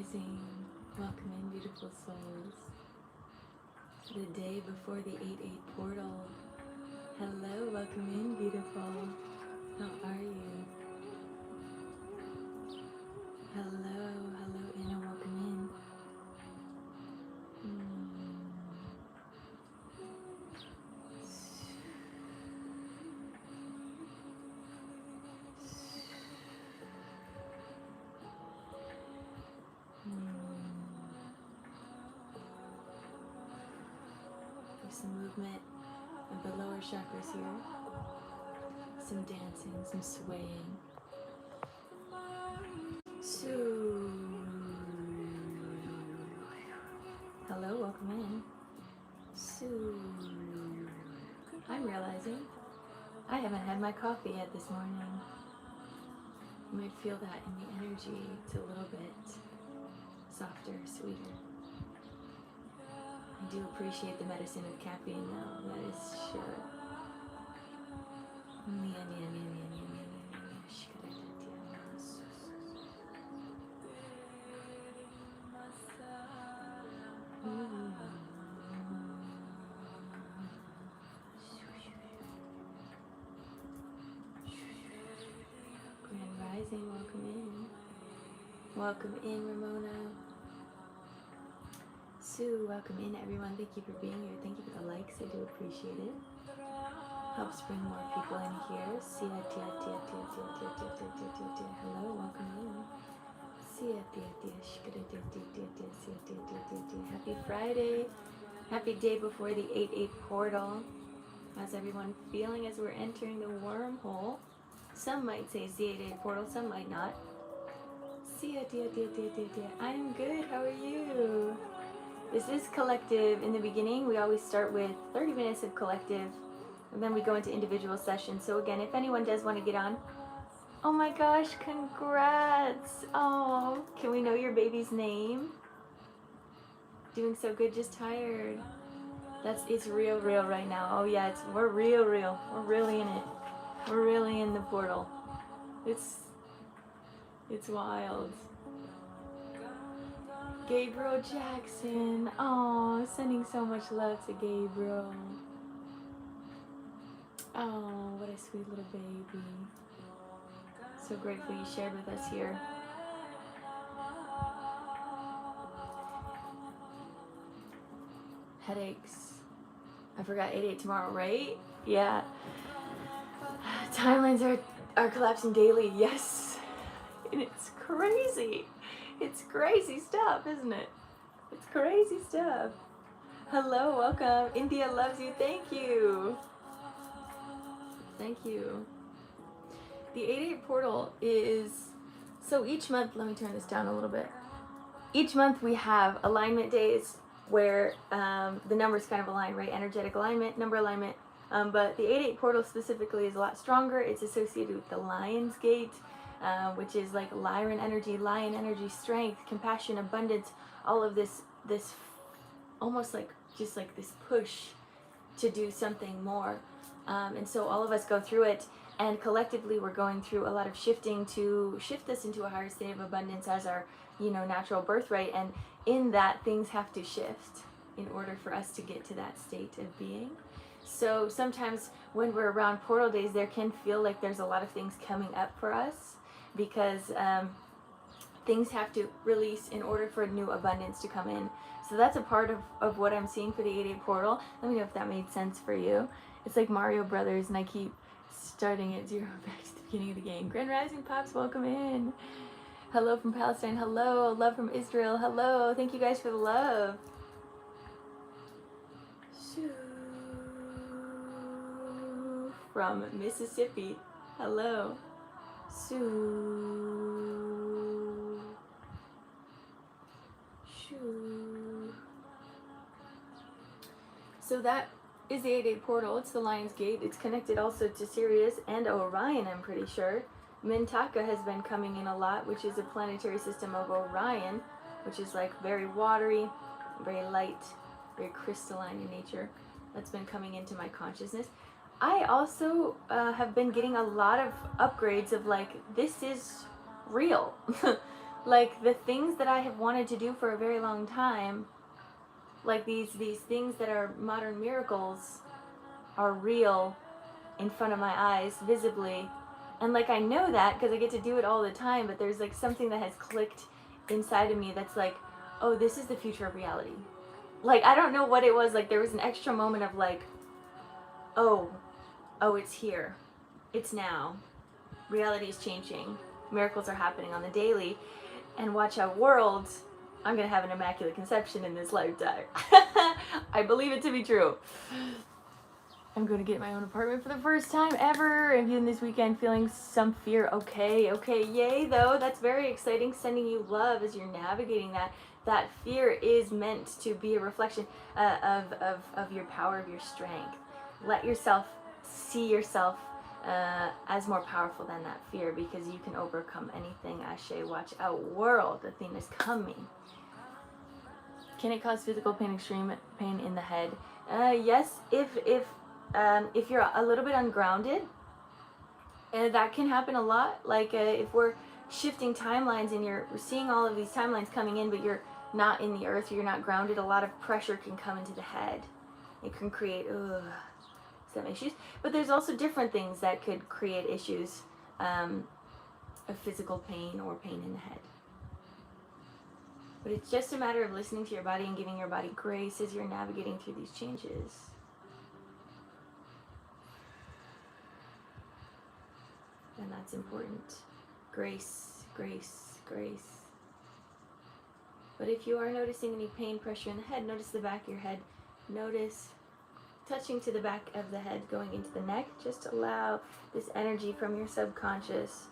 Rising. Welcome in, beautiful souls. The day before the 8/8 portal. Hello, welcome in, beautiful. How are you? Hello, hello, Anna, welcome in. There's some movement of the lower chakras here. Some dancing, some swaying. Hello, welcome in. I'm realizing I haven't had my coffee yet this morning. You might feel that in the energy. It's a little bit softer, sweeter. I do appreciate the medicine of caffeine though, that is sure. Grand Rising, welcome in. Welcome in, Ramona. Sue, welcome in, everyone. Thank you for being here. Thank you for the likes. I do appreciate it. Helps bring more people in here. Hello, welcome in. Happy Friday. Happy day before the 8/8 portal. How's everyone feeling as we're entering the wormhole? Some might say it's the 8/8 portal, some might not. I'm good, how are you? This is collective. In the beginning, we always start with 30 minutes of collective, and then we go into individual sessions. So again, if anyone does want to get on, oh my gosh, congrats. Oh, can we know your baby's name? Doing so good, just tired. It's real right now. Oh yeah, we're real. We're really in it. We're really in the portal. It's wild. Gabriel Jackson. Oh, sending so much love to Gabriel. Oh, what a sweet little baby. So grateful you shared with us here. Headaches. I forgot 8/8 tomorrow, right? Yeah. Timelines are collapsing daily. Yes. And it's crazy. It's crazy stuff, isn't it? It's crazy stuff. Hello, welcome. India loves you. Thank you. Thank you. The 8/8 portal is, so each month, let me turn this down a little bit. Each month we have alignment days where the numbers kind of align, right? Energetic alignment, number alignment. But the 8/8 portal specifically is a lot stronger. It's associated with the Lion's Gate, which is like lion energy, strength, compassion, abundance, all of this almost like just like this push to do something more. And so all of us go through it, and collectively we're going through a lot of shifting to shift us into a higher state of abundance as our, natural birthright. And in that, things have to shift in order for us to get to that state of being. So sometimes when we're around portal days, there can feel like there's a lot of things coming up for us because things have to release in order for new abundance to come in. So that's a part of what I'm seeing for the 8/8 portal. Let me know if that made sense for you. It's like Mario Brothers, and I keep starting at 0 back to the beginning of the game. Grand Rising Pops, welcome in. Hello from Palestine. Hello. Love from Israel. Hello. Thank you guys for the love. From Mississippi. Hello. So that is the 8/8 portal. It's the Lion's Gate. It's connected also to Sirius and Orion, I'm pretty sure. Mintaka has been coming in a lot, which is a planetary system of Orion, which is like very watery, very light, very crystalline in nature. That's been coming into my consciousness. I also have been getting a lot of upgrades of like, this is real. like the things that I have wanted to do for a very long time, like these things that are modern miracles, are real in front of my eyes, visibly. And like I know that because I get to do it all the time, but there's like something that has clicked inside of me that's like, oh, this is the future of reality. Like, I don't know what it was, like there was an extra moment of like, oh, it's here. It's now. Reality is changing. Miracles are happening on the daily. And watch out, world, I'm going to have an immaculate conception in this lifetime. I believe it to be true. I'm going to get my own apartment for the first time ever. And in this weekend feeling some fear. Okay, yay though. That's very exciting. Sending you love as you're navigating that. That fear is meant to be a reflection of your power, of your strength. Let yourself see yourself as more powerful than that fear, because you can overcome anything. Ashe, watch out, world. The theme is coming. Can it cause physical pain, extreme pain in the head? Yes, if you're a little bit ungrounded, that can happen a lot. Like if we're shifting timelines and you're seeing all of these timelines coming in, but you're not in the earth, you're not grounded, a lot of pressure can come into the head. It can create some issues. But there's also different things that could create issues of physical pain or pain in the head. But it's just a matter of listening to your body and giving your body grace as you're navigating through these changes. And that's important. Grace, grace, grace. But if you are noticing any pain, pressure in the head, notice the back of your head. Notice touching to the back of the head, going into the neck. Just allow this energy from your subconscious,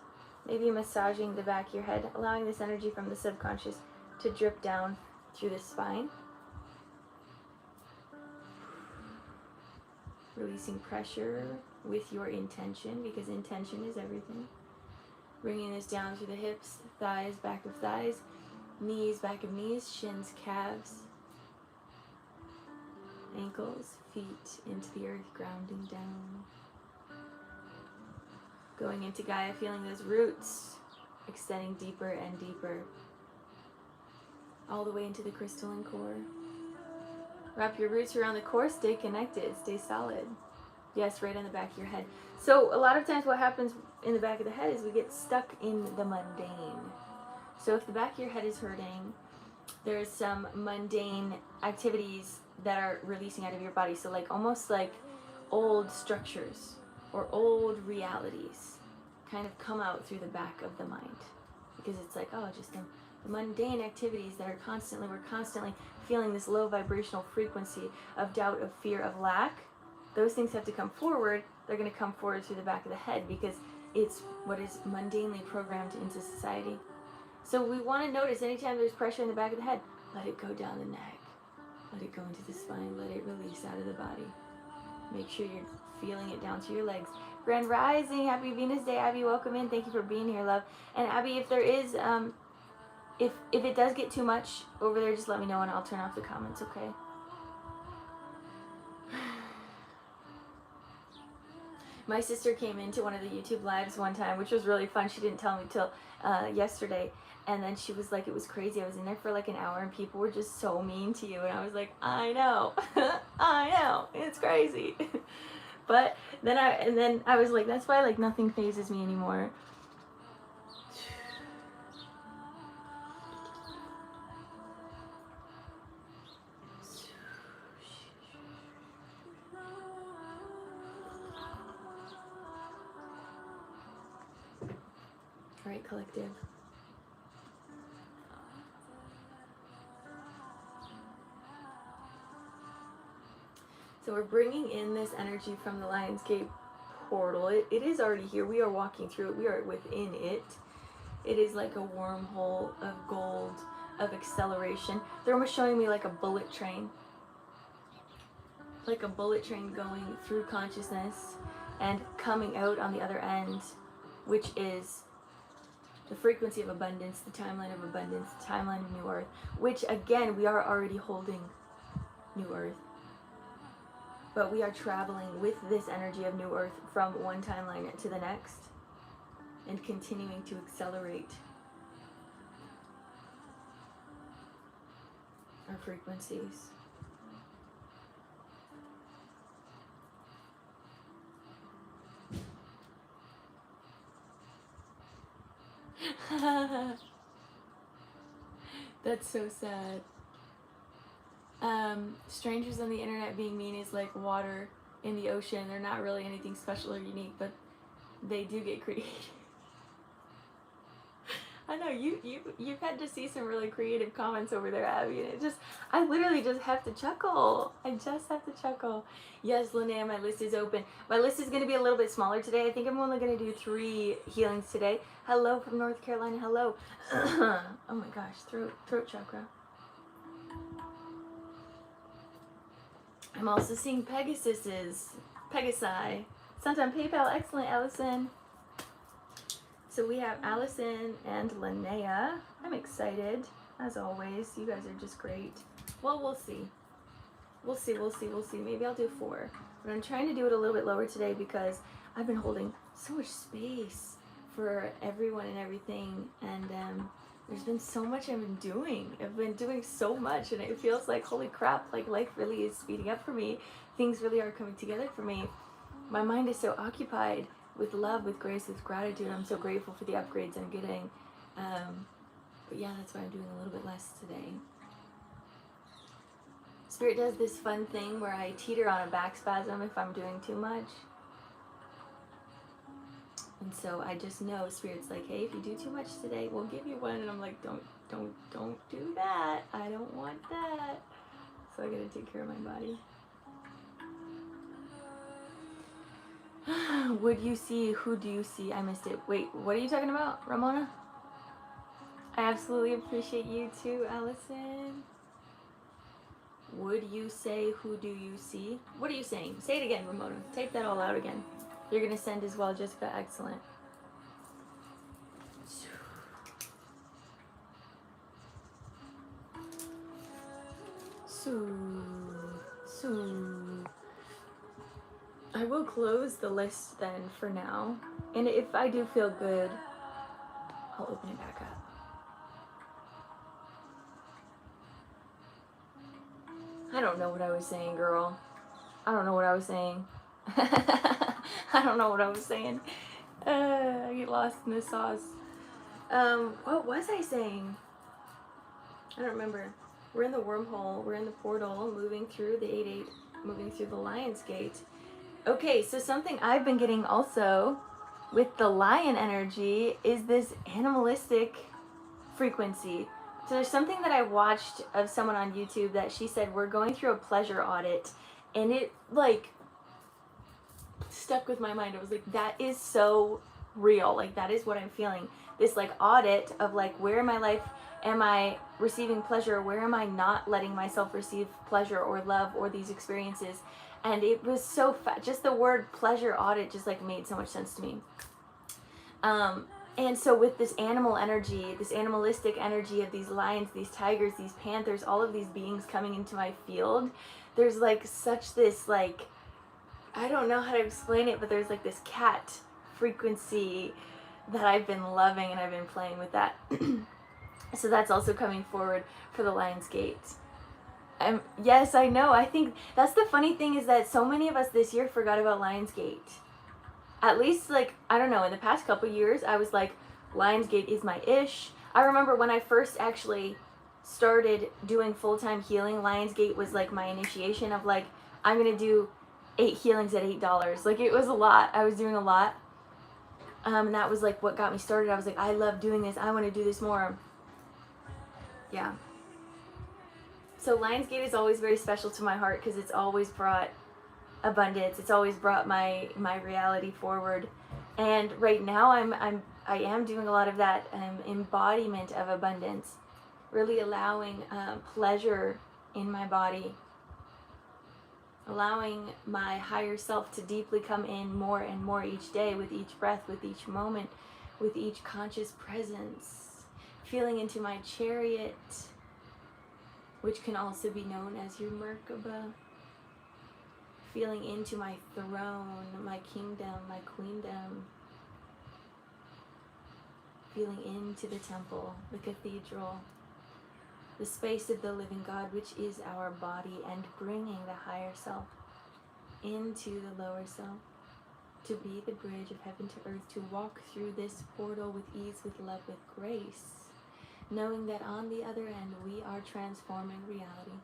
maybe massaging the back of your head, allowing this energy from the subconscious to drip down through the spine. Releasing pressure with your intention, because intention is everything. Bringing this down through the hips, thighs, back of thighs, knees, back of knees, shins, calves, ankles, feet into the earth, grounding down. Going into Gaia, feeling those roots extending deeper and deeper, all the way into the crystalline core. Wrap your roots around the core, stay connected, stay solid. Yes, right on the back of your head. So a lot of times what happens in the back of the head is we get stuck in the mundane. So if the back of your head is hurting, there's some mundane activities that are releasing out of your body. So like almost like old structures or old realities kind of come out through the back of the mind. Because it's like, oh, just the mundane activities that are we're constantly feeling this low vibrational frequency of doubt, of fear, of lack. Those things have to come forward. They're going to come forward through the back of the head because it's what is mundanely programmed into society. So we want to notice anytime there's pressure in the back of the head, let it go down the neck. Let it go into the spine. Let it release out of the body. Make sure you're feeling it down through your legs. Grand Rising, happy Venus Day, Abby. Welcome in. Thank you for being here, love. And Abby, if there is, if it does get too much over there, just let me know and I'll turn off the comments, okay? My sister came into one of the YouTube lives one time, which was really fun. She didn't tell me till yesterday. And then she was like, it was crazy. I was in there for like an hour and people were just so mean to you. And I was like, I know. I know. It's crazy. But then I was like, that's why like nothing phases me anymore. All right, collective. So we're bringing in this energy from the Lionsgate portal. It is already here. We are walking through it. We are within it. It is like a wormhole of gold, of acceleration. They're almost showing me like a bullet train. Like a bullet train going through consciousness and coming out on the other end, which is the frequency of abundance, the timeline of abundance, the timeline of New Earth, which again, we are already holding New Earth. But we are traveling with this energy of New Earth from one timeline to the next and continuing to accelerate our frequencies. That's so sad. Strangers on the internet being mean is like water in the ocean. They're not really anything special or unique, but they do get created. I know you've had to see some really creative comments over there, Abby, and I literally just have to chuckle. I just have to chuckle. Yes, Linnea, my list is open. My list is going to be a little bit smaller today. I think I'm only going to do 3 healings today. Hello from North Carolina. Hello. Oh my gosh, throat chakra. I'm also seeing Pegasi. Sent on PayPal. Excellent, Allison. So we have Allison and Linnea. I'm excited, as always. You guys are just great. Well, we'll see. We'll see. Maybe I'll do 4. But I'm trying to do it a little bit lower today because I've been holding so much space for everyone and everything. And there's been so much I've been doing. I've been doing so much, and it feels like, holy crap, like life really is speeding up for me. Things really are coming together for me. My mind is so occupied with love, with grace, with gratitude. I'm so grateful for the upgrades I'm getting. But yeah, that's why I'm doing a little bit less today. Spirit does this fun thing where I teeter on a back spasm if I'm doing too much. And so I just know Spirit's like, hey, if you do too much today, we'll give you one. And I'm like, don't do that. I don't want that. So I gotta take care of my body. Would you see? Who do you see? I missed it. Wait, what are you talking about, Ramona? I absolutely appreciate you too, Allison. Would you say, who do you see? What are you saying? Say it again, Ramona. Type that all out again. You're going to send as well, Jessica. Excellent. So. I will close the list then for now. And if I do feel good, I'll open it back up. I don't know what I was saying, girl. I don't know what I was saying. I don't know what I was saying. I get lost in the sauce. What was I saying? I don't remember. We're in the wormhole. We're in the portal, moving through the 8-8, moving through the Lion's Gate. Okay, so something I've been getting also with the lion energy is this animalistic frequency. So there's something that I watched of someone on YouTube that she said, we're going through a pleasure audit, and it like stuck with my mind. I was like, that is so real. Like, that is what I'm feeling. This like audit of like, where in my life am I receiving pleasure? Where am I not letting myself receive pleasure or love or these experiences? And it was so just the word pleasure audit just like made so much sense to me. And so with this animal energy, this animalistic energy of these lions, these tigers, these panthers, all of these beings coming into my field, there's like such this like, I don't know how to explain it, but there's like this cat frequency that I've been loving, and I've been playing with that. So that's also coming forward for the Lion's Gate. Yes, I know. I think that's the funny thing, is that so many of us this year forgot about Lionsgate. At least, like, I don't know, in the past couple years, I was like, Lionsgate is my ish. I remember when I first actually started doing full-time healing, Lionsgate was like my initiation of like, I'm going to do 8 healings at $8. Like, it was a lot. I was doing a lot. And that was like what got me started. I was like, I love doing this. I want to do this more. Yeah. So Lionsgate is always very special to my heart because it's always brought abundance. It's always brought my reality forward. And right now I am doing a lot of that embodiment of abundance, really allowing pleasure in my body, allowing my higher self to deeply come in more and more each day, with each breath, with each moment, with each conscious presence, feeling into my chariot, which can also be known as your Merkaba, feeling into my throne, my kingdom, my queendom, feeling into the temple, the cathedral, the space of the living God, which is our body, and bringing the higher self into the lower self, to be the bridge of heaven to earth, to walk through this portal with ease, with love, with grace, knowing that on the other end we are transforming reality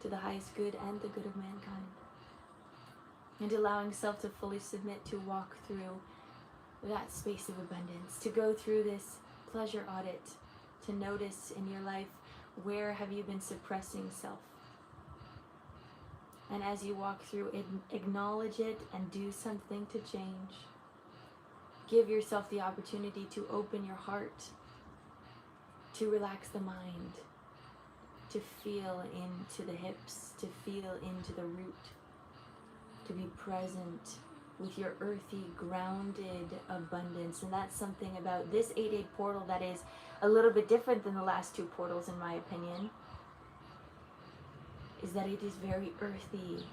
to the highest good and the good of mankind, and allowing self to fully submit, to walk through that space of abundance, to go through this pleasure audit, to notice in your life, where have you been suppressing self? And as you walk through it, acknowledge it and do something to change. Give yourself the opportunity to open your heart, to relax the mind, to feel into the hips, to feel into the root, to be present with your earthy, grounded abundance. And that's something about this 8-8 portal that is a little bit different than the last two portals, in my opinion, is that it is very earthy,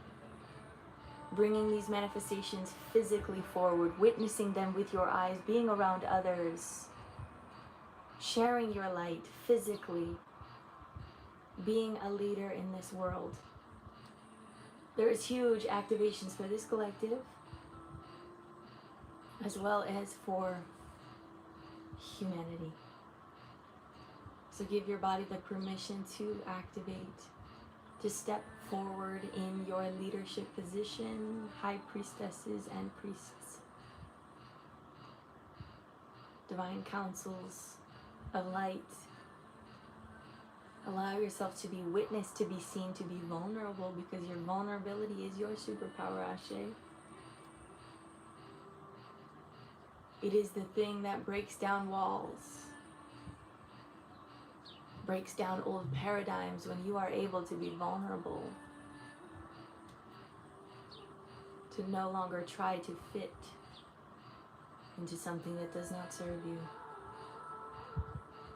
bringing these manifestations physically forward, witnessing them with your eyes, being around others, sharing your light physically, being a leader in this world. There is huge activations for this collective, as well as for humanity. So give your body the permission to activate, to step forward in your leadership position, high priestesses and priests, divine councils of light. Allow yourself to be witnessed, to be seen, to be vulnerable, because your vulnerability is your superpower, Ashe. It is the thing that breaks down walls, breaks down old paradigms, when you are able to be vulnerable, to no longer try to fit into something that does not serve you.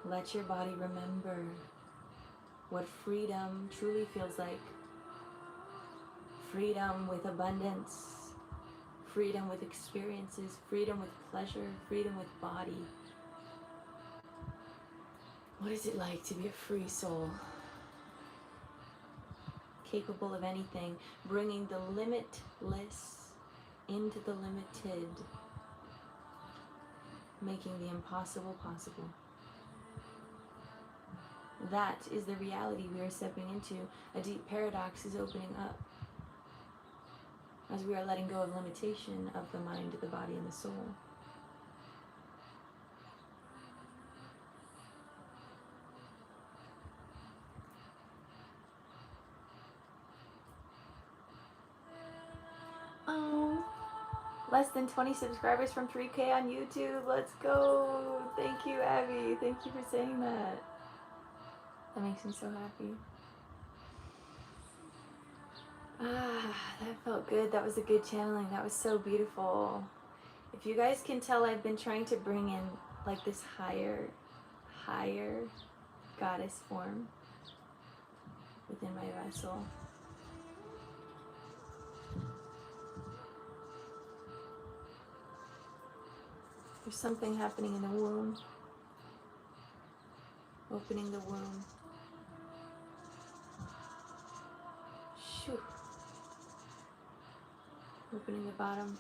Let your body remember what freedom truly feels like. Freedom with abundance, freedom with experiences, freedom with pleasure, freedom with body. What is it like to be a free soul? Capable of anything, bringing the limitless into the limited, making the impossible possible. That is the reality we are stepping into. A deep paradox is opening up as we are letting go of limitation of the mind, the body, and the soul. Oh, less than 20 subscribers from 3K on YouTube. Let's go. Thank you, Abby. Thank you for saying that. That makes me so happy. That felt good. That was a good channeling. That was so beautiful. If you guys can tell, I've been trying to bring in like this higher goddess form within my vessel. There's something happening in the womb. Opening the womb. Shoo. Opening the bottom.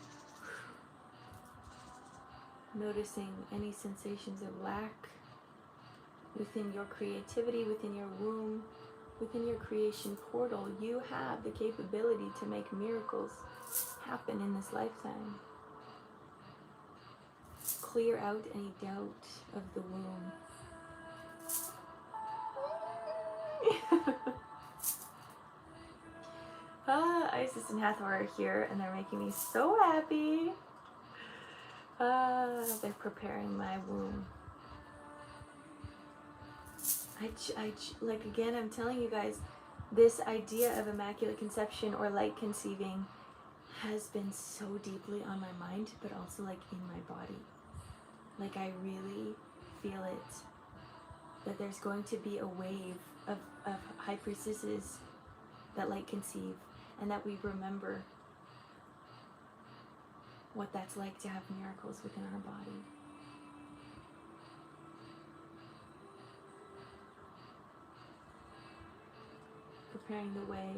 Noticing any sensations of lack within your creativity, within your womb, within your creation portal. You have the capability to make miracles happen in this lifetime. Clear out any doubt of the womb. Isis and Hathor are here, and they're making me so happy. They're preparing my womb. Like, again, I'm telling you guys, this idea of immaculate conception or light conceiving has been so deeply on my mind, but also like in my body. Like, I really feel it, that there's going to be a wave of high priestesses that light conceive, and that we remember what that's like to have miracles within our body. preparing the way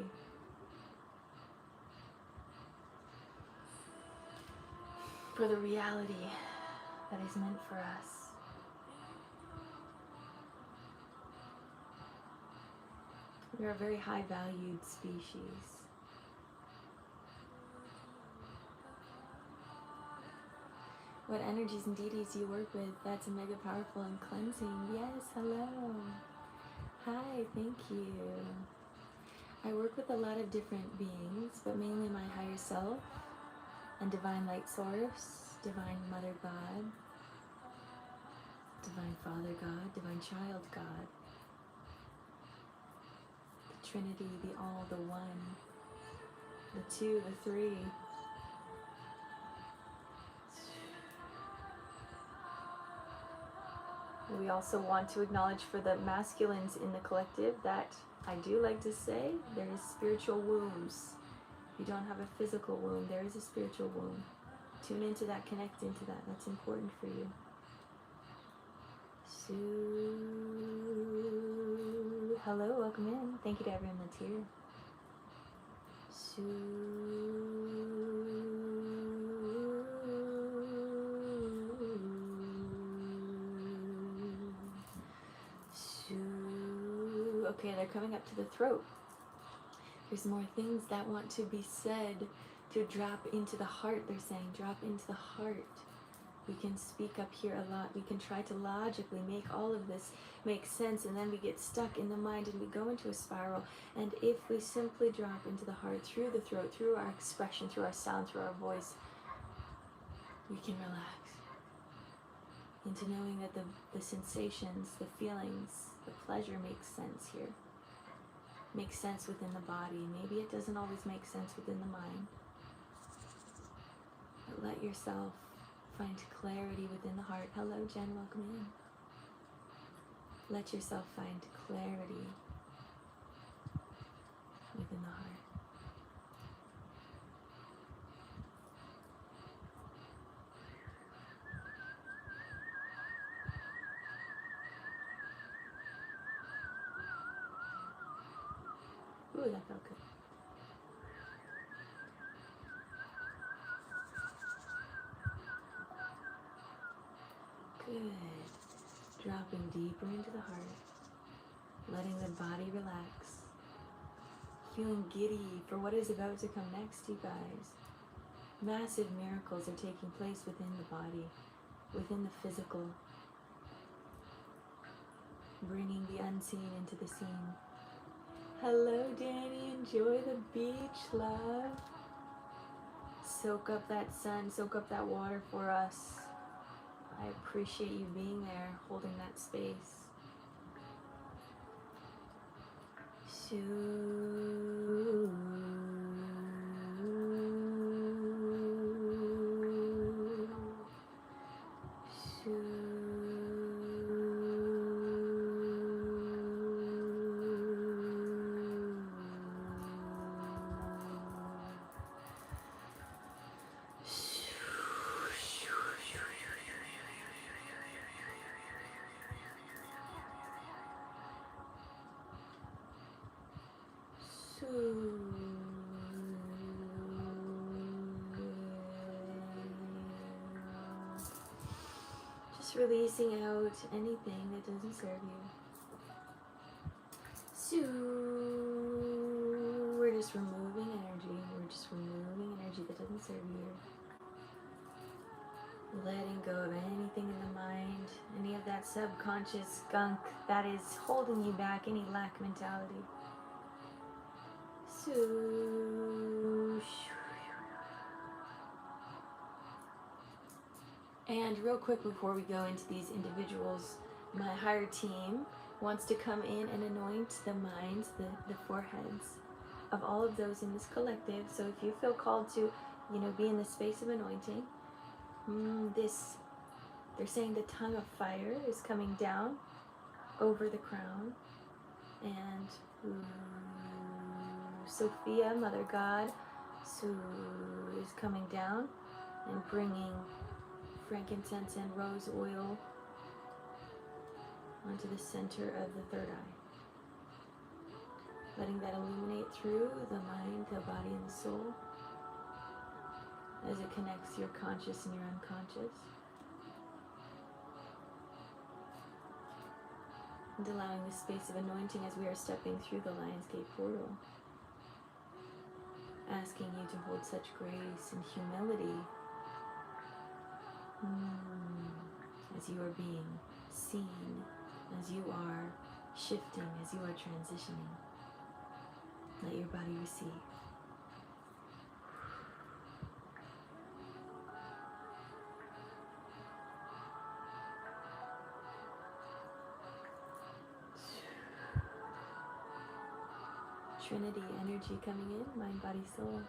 for the reality that is meant for us. We are a very high valued species. What energies and deities you work with, that's mega powerful and cleansing. Yes, hello. Hi, thank you. I work with a lot of different beings, but mainly my higher self and divine light source, divine mother God, divine father God, divine child God, the Trinity, the all, the one, the two, the three. We also want to acknowledge for the masculines in the collective that I do like to say there is spiritual wombs. You don't have a physical womb, there is a spiritual womb. Tune into that, connect into that. That's important for you. Sue. Hello, welcome in. Thank you to everyone that's here. Okay, they're coming up to the throat. There's more things that want to be said, to drop into the heart, they're saying. Drop into the heart. We can speak up here a lot. We can try to logically make all of this make sense, and then we get stuck in the mind and we go into a spiral. And if we simply drop into the heart, through the throat, through our expression, through our sound, through our voice, we can relax into knowing that the sensations, the feelings, the pleasure makes sense here. Makes sense within the body. Maybe it doesn't always make sense within the mind. But let yourself find clarity within the heart. Hello, Jen, welcome in. Let yourself find clarity within the heart. Ooh, that felt good. Good. Dropping deeper into the heart. Letting the body relax. Feeling giddy for what is about to come next, you guys. Massive miracles are taking place within the body, within the physical. Bringing the unseen into the seen. Hello, Danny. Enjoy the beach, love. Soak up that sun, soak up that water for us. I appreciate you being there, holding that space. Shoo. Shoo. Just releasing out anything that doesn't serve you. So we're just removing energy. We're just removing energy that doesn't serve you. Letting go of anything in the mind, any of that subconscious gunk that is holding you back, any lack mentality. So, and real quick before we go into these individuals, my higher team wants to come in and anoint the minds, the foreheads of all of those in this collective. So if you feel called to, be in the space of anointing, they're saying the tongue of fire is coming down over the crown, and Sophia, Mother God, is coming down and bringing frankincense and rose oil onto the center of the third eye. letting that illuminate through the mind, the body, and the soul as it connects your conscious and your unconscious. And allowing the space of anointing as we are stepping through the Lionsgate portal. Asking you to hold such grace and humility as you are being seen, as you are shifting, as you are transitioning. Let your body receive. Trinity energy coming in, mind, body, soul.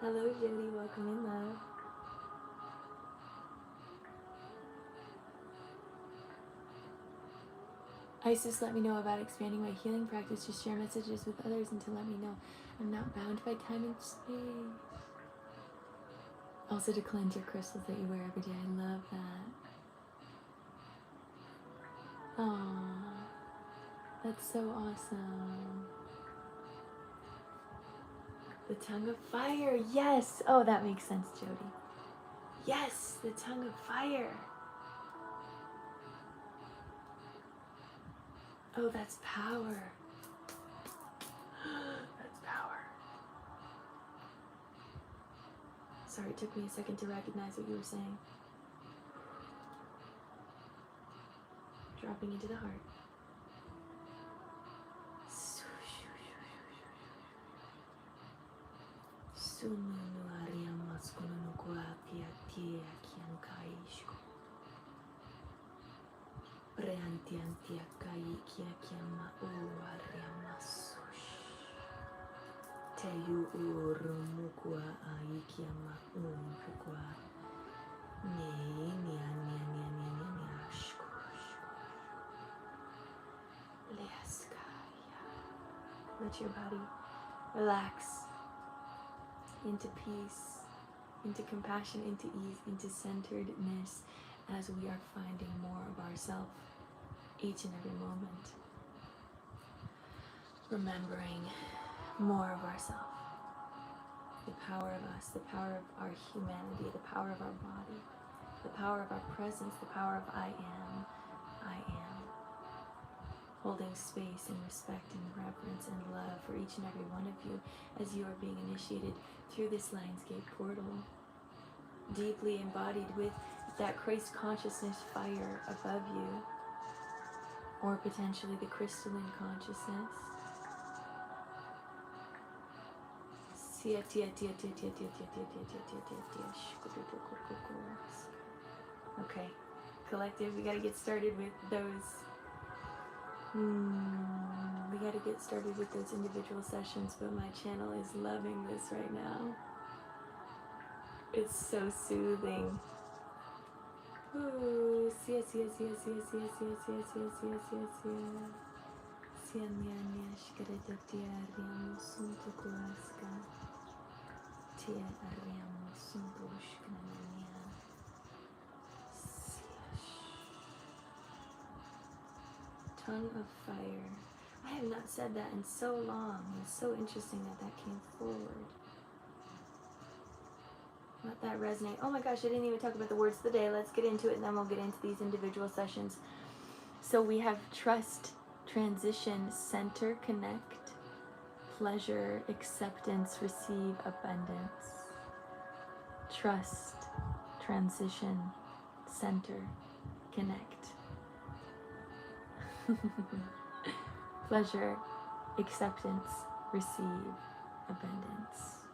Hello, Jody, welcome in, love. Isis, let me know about expanding my healing practice. Just share messages with others and to let me know I'm not bound by time and space. Also to cleanse your crystals that you wear every day. I love that. Aww, that's so awesome. The tongue of fire, yes. Oh, that makes sense, Jody. Yes, the tongue of fire. Oh, that's power. That's power. Sorry, it took me a second to recognize what you were saying. Dropping into the heart. Let your body relax into peace, into compassion, into ease, into centeredness as we are finding more of ourselves each and every moment. Remembering more of ourselves, the power of us, the power of our humanity, the power of our body, the power of our presence, the power of I am. Holding space and respect and reverence and love for each and every one of you as you are being initiated through this Lionsgate portal, deeply embodied with that Christ consciousness fire above you, or potentially the crystalline consciousness. Okay, collective, we gotta get started with those. We gotta get started with those individual sessions, but my channel is loving this right now. It's so soothing. Ooh, tongue of fire. I have not said that in so long. It's so interesting that that came forward. Let that resonate. Oh my gosh, I didn't even talk about the words of the day. Let's get into it and then we'll get into these individual sessions. So we have trust, transition, center, connect, pleasure, acceptance, receive, abundance. Trust, transition, center, connect. Pleasure, acceptance, receive, abundance.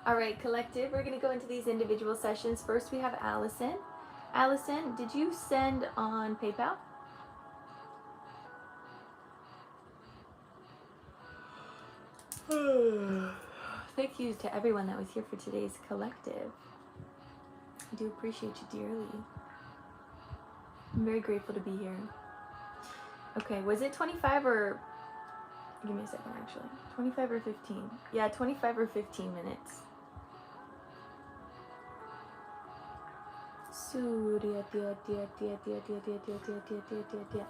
All right, collective, we're going to go into these individual sessions. First, we have Allison. Allison, did you send on PayPal? Thank you to everyone that was here for today's collective. I do appreciate you dearly. I'm very grateful to be here. Okay, was it 25 or... Give me a second, actually. 25 or 15? Yeah, 25 or 15 minutes.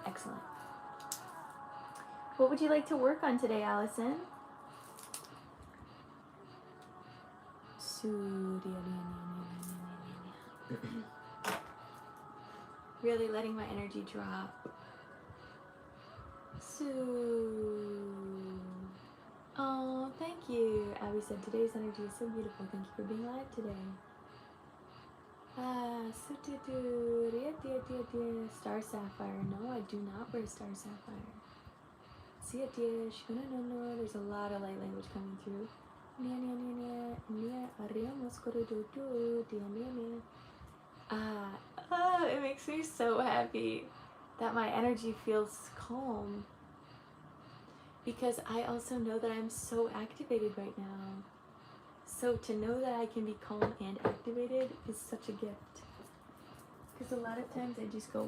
Excellent. What would you like to work on today, Allison? Really letting my energy drop. Oh, thank you. Abby said today's energy is so beautiful. Thank you for being live today. Star Sapphire. No, I do not wear Star Sapphire. There's a lot of light language coming through. It makes me so happy that my energy feels calm, because I also know that I'm so activated right now. So to know that I can be calm and activated is such a gift, because a lot of times I just go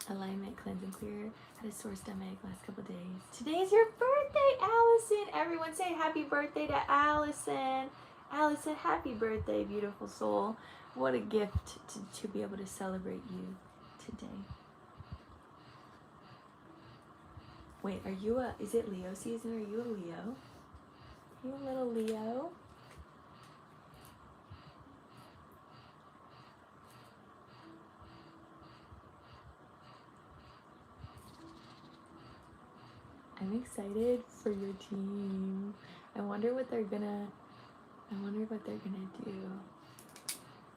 alignment, cleanse and clear. Had a sore stomach last couple days. Today's your birthday, Allison. Everyone say happy birthday to Allison. Allison, happy birthday, beautiful soul. What a gift to be able to celebrate you today. Wait, are you is it Leo season? Are you a Leo? Are you a little Leo? I'm excited for your team. I wonder what they're gonna do.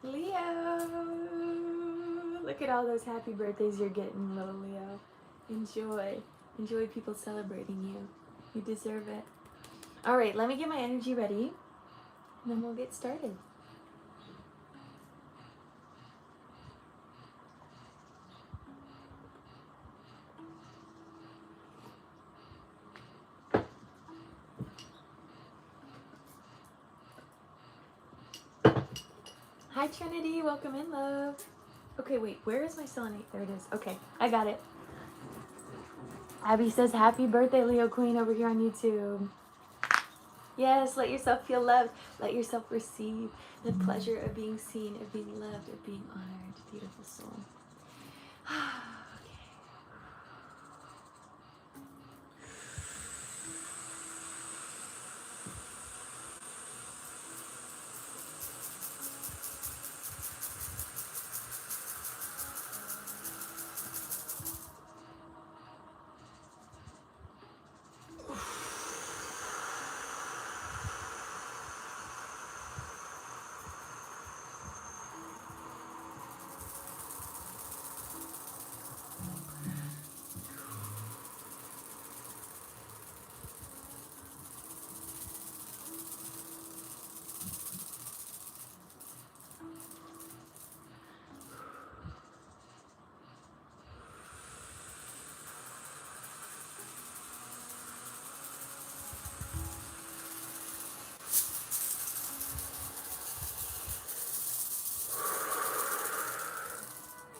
Leo! Look at all those happy birthdays you're getting, little Leo. Enjoy. Enjoy people celebrating you. You deserve it. All right, let me get my energy ready, and then we'll get started. Hi, Trinity. Welcome in, love. Okay, wait. Where is my selenite? There it is. Okay, I got it. Abby says, happy birthday, Leo Queen, over here on YouTube. Yes, let yourself feel loved. Let yourself receive the pleasure of being seen, of being loved, of being honored. Beautiful soul.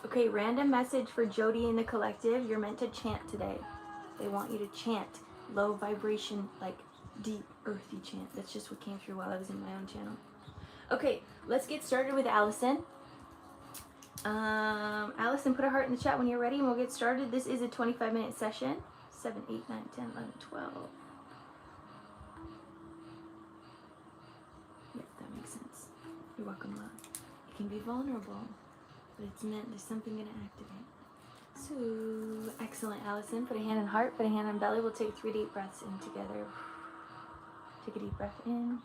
Okay, random message for Jody in the collective. You're meant to chant today. They want you to chant. Low vibration, like deep, earthy chant. That's just what came through while I was in my own channel. Okay, let's get started with Allison. Allison, put a heart in the chat when you're ready and we'll get started. This is a 25-minute session. 7, 8, 9, 10, 11, 12. Yep, that makes sense. You're welcome, love. It can be vulnerable, but it's meant, there's something going to activate. So, excellent, Allison. Put a hand on heart, put a hand on belly. We'll take 3 deep breaths in together. Take a deep breath in.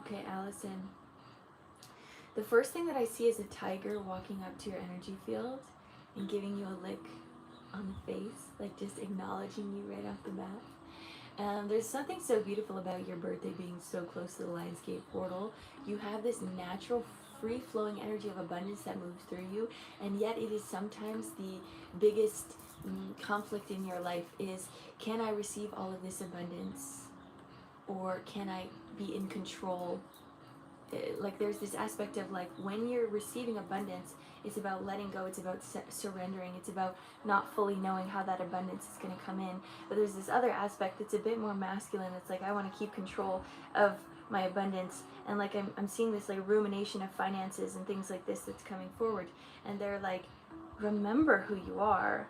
Okay, Allison. The first thing that I see is a tiger walking up to your energy field and giving you a lick on the face, like just acknowledging you right off the bat. There's something so beautiful about your birthday being so close to the Lionsgate portal. You have this natural, free-flowing energy of abundance that moves through you, and yet it is sometimes the biggest conflict in your life is, can I receive all of this abundance, or can I be in control? Like there's this aspect of like when you're receiving abundance, it's about letting go, it's about surrendering, it's about not fully knowing how that abundance is going to come in. But there's this other aspect that's a bit more masculine. It's like I want to keep control of my abundance, and like I'm seeing this like rumination of finances and things like this that's coming forward, and they're like, remember who you are,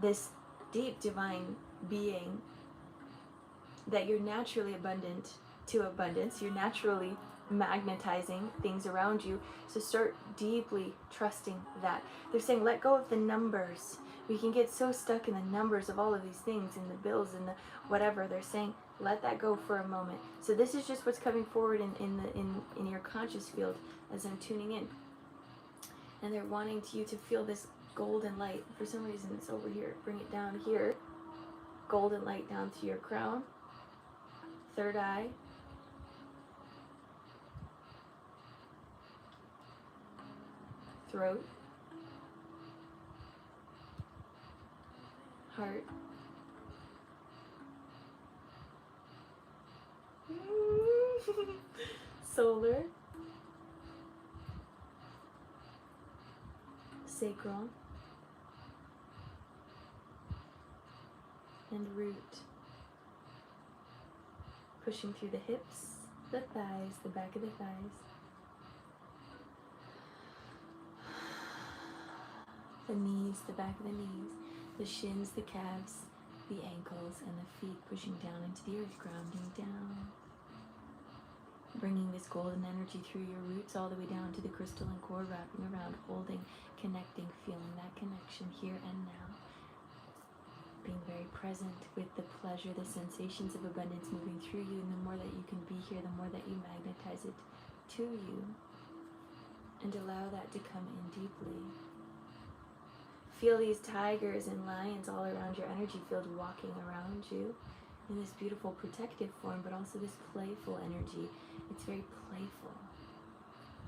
this deep divine being, that you're naturally abundant to abundance, you're naturally magnetizing things around you. So start deeply trusting that. They're saying let go of the numbers. We can get so stuck in the numbers of all of these things and the bills and the whatever. They're saying let that go for a moment. So this is just what's coming forward in your conscious field as I'm tuning in. And they're wanting you to feel this golden light. For some reason it's over here. Bring it down here. Golden light down to your crown, third eye, throat, heart, solar, sacral, and root. Pushing through the hips, the thighs, the back of the thighs, the knees, the back of the knees, the shins, the calves, the ankles, and the feet, pushing down into the earth, grounding down. Bringing this golden energy through your roots all the way down to the crystalline core, wrapping around, holding, connecting, feeling that connection here and now. Being very present with the pleasure, the sensations of abundance moving through you, and the more that you can be here, the more that you magnetize it to you, and allow that to come in deeply. Feel these tigers and lions all around your energy field walking around you in this beautiful protective form, but also this playful energy. It's very playful.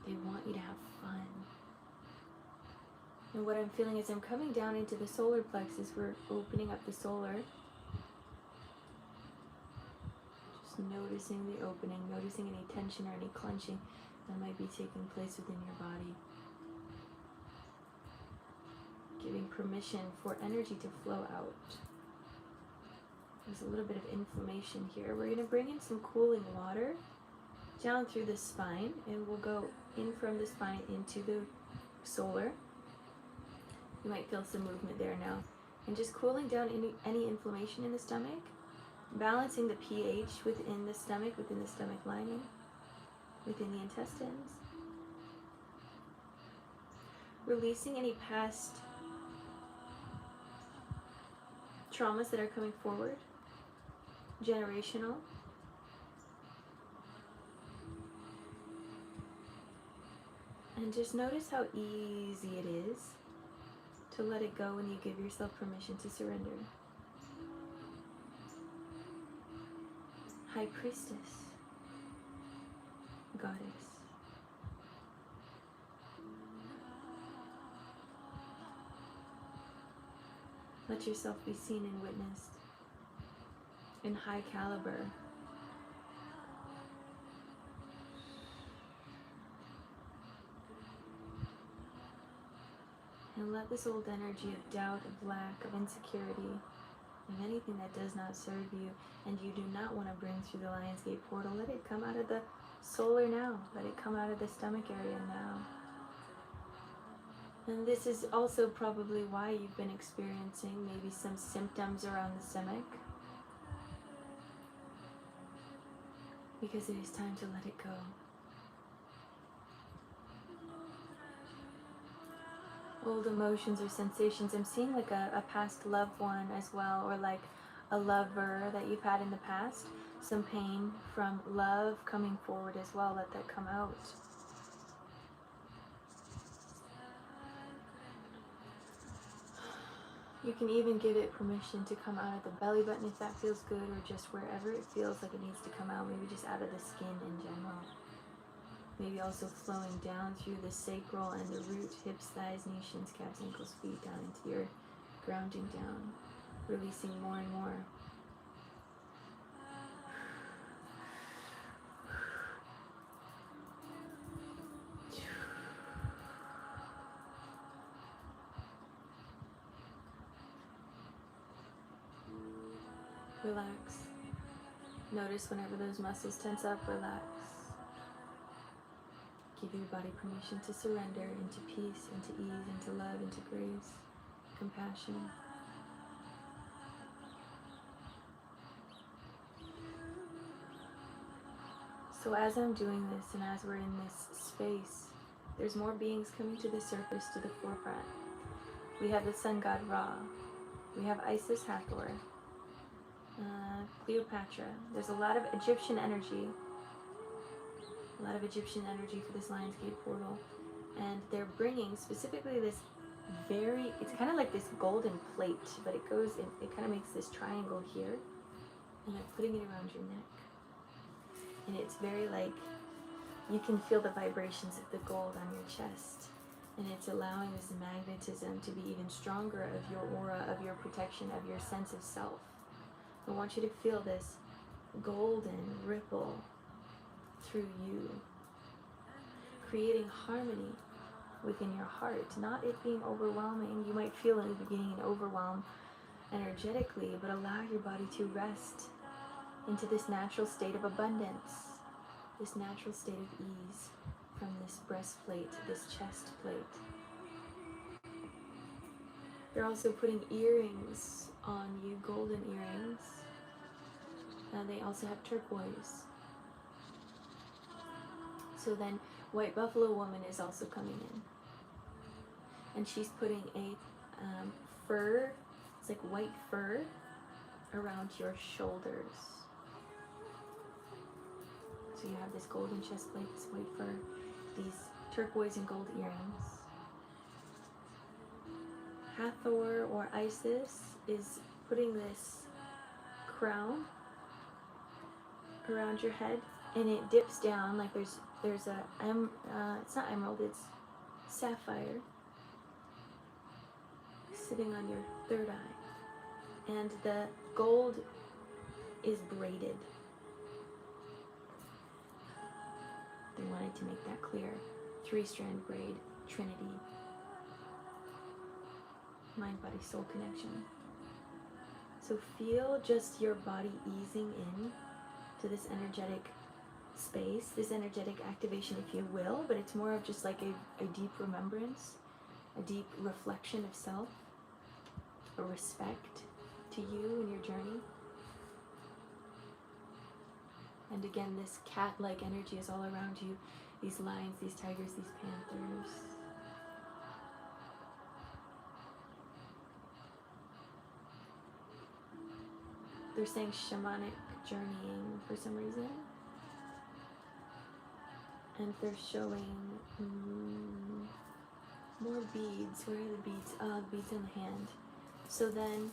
They want you to have fun. And what I'm feeling is I'm coming down into the solar plexus. We're opening up the solar. Just noticing the opening, noticing any tension or any clenching that might be taking place within your body. Giving permission for energy to flow out. There's a little bit of inflammation here. We're going to bring in some cooling water down through the spine, and we'll go in from the spine into the solar. You might feel some movement there now. And just cooling down any inflammation in the stomach, balancing the pH within the stomach lining, within the intestines. Releasing any past traumas that are coming forward, generational. And just notice how easy it is to let it go when you give yourself permission to surrender. High Priestess, Goddess. Let yourself be seen and witnessed in high caliber. And let this old energy of doubt, of lack, of insecurity, of anything that does not serve you and you do not want to bring through the Lionsgate portal, let it come out of the solar now. Let it come out of the stomach area now. And this is also probably why you've been experiencing maybe some symptoms around the stomach. Because it is time to let it go. Old emotions or sensations. I'm seeing like a past loved one as well, or like a lover that you've had in the past. some pain from love coming forward as well. Let that come out. You can even give it permission to come out of the belly button if that feels good, or just wherever it feels like it needs to come out, maybe just out of the skin in general. Maybe also flowing down through the sacral and the root, hips, thighs, knees, shins, calves, ankles, feet, down into your grounding down, releasing more and more. Relax. Notice whenever those muscles tense up, relax. Give your body permission to surrender into peace, into ease, into love, into grace, compassion. So as I'm doing this and as we're in this space, there's more beings coming to the surface, to the forefront. We have the sun god Ra. We have Isis, Hathor, Cleopatra. There's a lot of Egyptian energy. A lot of Egyptian energy for this Lionsgate portal. And they're bringing specifically this it's kind of like this golden plate, but it goes in, it kind of makes this triangle here. And they're putting it around your neck. And it's very like, you can feel the vibrations of the gold on your chest. And it's allowing this magnetism to be even stronger of your aura, of your protection, of your sense of self. I want you to feel this golden ripple through you, creating harmony within your heart, not it being overwhelming. You might feel in the beginning an overwhelm energetically, but allow your body to rest into this natural state of abundance, this natural state of ease from this breastplate, this chest plate. They're also putting earrings on you, golden earrings. And they also have turquoise. So then White Buffalo Woman is also coming in. And she's putting a fur, it's like white fur, around your shoulders. So you have this golden chest plate, this white fur, these turquoise and gold earrings. Hathor or Isis is putting this crown around your head, and it dips down like there's a it's not emerald, it's sapphire sitting on your third eye, and the gold is braided. They wanted to make that clear. 3-strand braid, Trinity, mind, body, soul connection. So feel just your body easing in to this energetic space, this energetic activation, if you will, but it's more of just like a deep remembrance, a deep reflection of self, a respect to you and your journey. And again, this cat-like energy is all around you. These lions, these tigers, these panthers. They're saying shamanic journeying for some reason. And they're showing more beads. Where are the beads? Oh, the beads in the hand. So then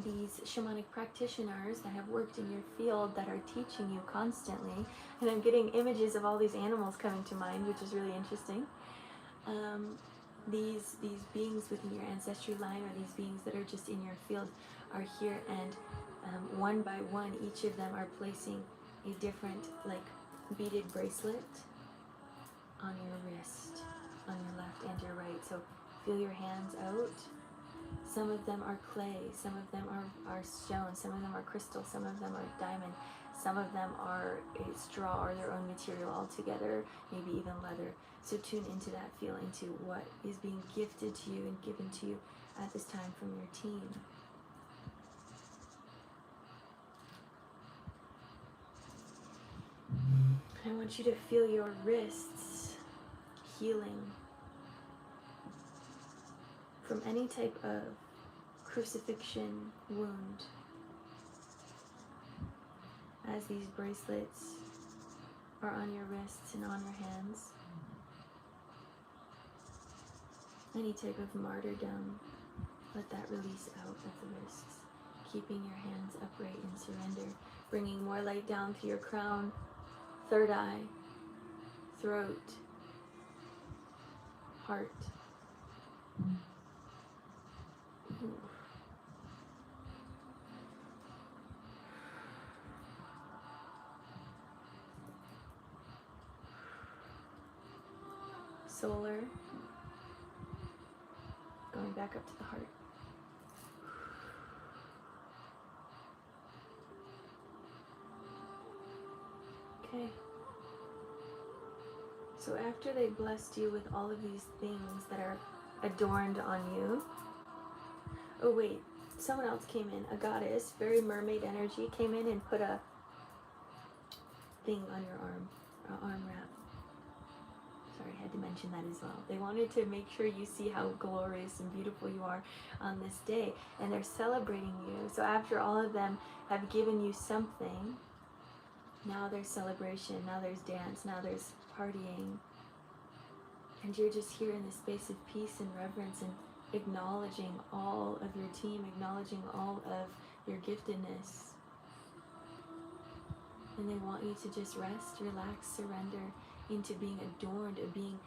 these shamanic practitioners that have worked in your field that are teaching you constantly, and I'm getting images of all these animals coming to mind, which is really interesting. These beings within your ancestry line, or these beings that are just in your field, are here, and one by one, each of them are placing a different, like, beaded bracelet on your wrist, on your left and your right. So feel your hands out. Some of them are clay, some of them are stone, some of them are crystal, some of them are diamond, some of them are a straw or their own material altogether, maybe even leather. So tune into that, feel into what is being gifted to you and given to you at this time from your team. I want you to feel your wrists healing from any type of crucifixion wound. as these bracelets are on your wrists and on your hands. Any type of martyrdom, let that release out at the wrists. Keeping your hands upright in surrender. Bringing more light down through your crown, third eye, throat, heart. Ooh. Solar, going back up to the heart. Okay. So after they blessed you with all of these things that are adorned on you, oh wait, someone else came in, a goddess, very mermaid energy, came in and put a thing on your arm, an arm wrap. Sorry, I had to mention that as well. They wanted to make sure you see how glorious and beautiful you are on this day, and they're celebrating you. So after all of them have given you something, now there's celebration, now there's dance, now there's partying. And you're just here in this space of peace and reverence and acknowledging all of your team, acknowledging all of your giftedness. And they want you to just rest, relax, surrender into being adorned, of being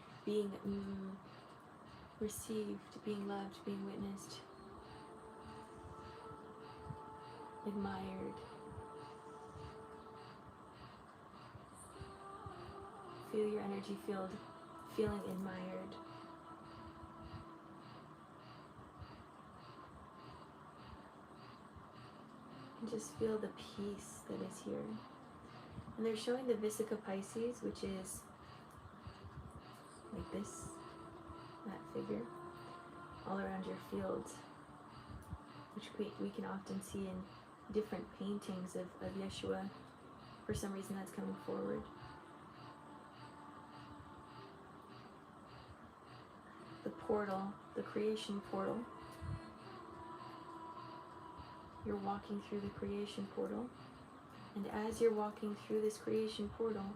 received, being loved, being witnessed, admired. Feel your energy field, feeling admired. And just feel the peace that is here. And they're showing the Vesica Pisces, which is like this, that figure, all around your field, which we can often see in different paintings of Yeshua. For some reason that's coming forward. The portal, the creation portal. You're walking through the creation portal. And as you're walking through this creation portal,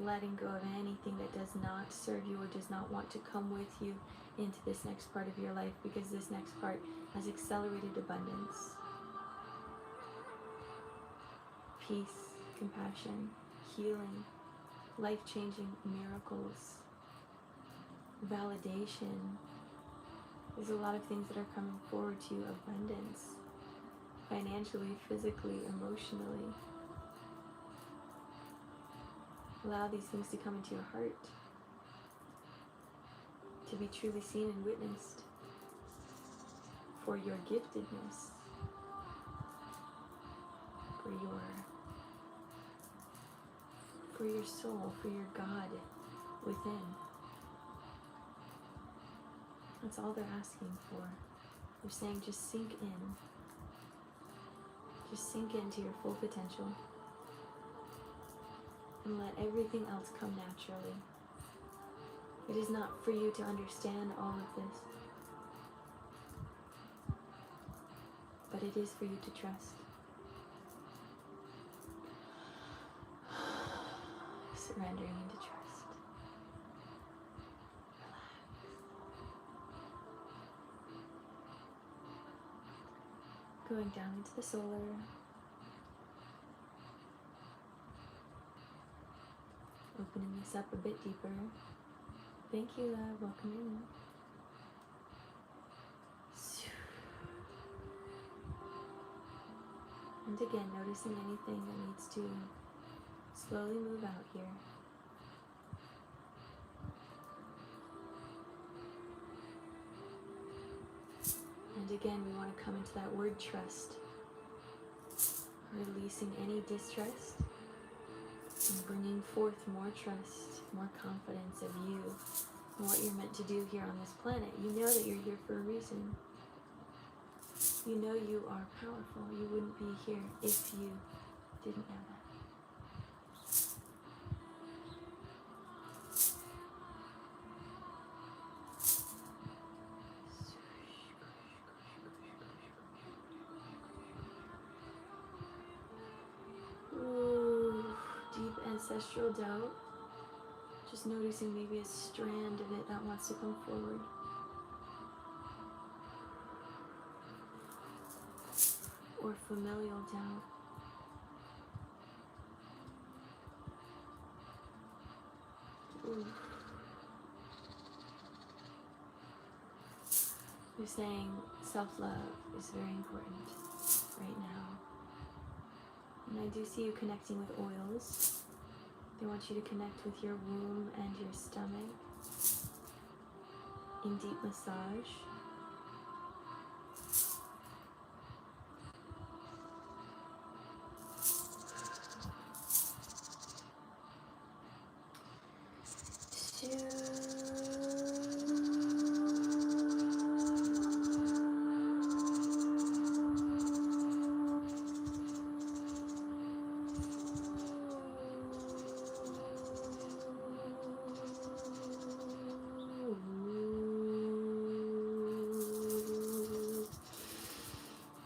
letting go of anything that does not serve you or does not want to come with you into this next part of your life, because this next part has accelerated abundance, peace, compassion, healing, life-changing miracles, validation. There's a lot of things that are coming forward to you. Abundance, financially, physically, emotionally. Allow these things to come into your heart, to be truly seen and witnessed for your giftedness, for your soul, for your God within. That's all they're asking for. They're saying just sink in. Just sink into your full potential. And let everything else come naturally. It is not for you to understand all of this, but it is for you to trust. Surrendering into trust. Relax. Going down into the solar. Opening this up a bit deeper. Thank you, love. Welcome in. And again, noticing anything that needs to slowly move out here. And again, we want to come into that word trust. Releasing any distrust. And bringing forth more trust, more confidence of you and what you're meant to do here on this planet. You know that you're here for a reason. You know you are powerful. You wouldn't be here if you didn't know that. ancestral doubt. Just noticing maybe a strand of it that wants to come forward. Or familial doubt. Ooh. You're saying self-love is very important right now. And I do see you connecting with oils. They want you to connect with your womb and your stomach in deep massage.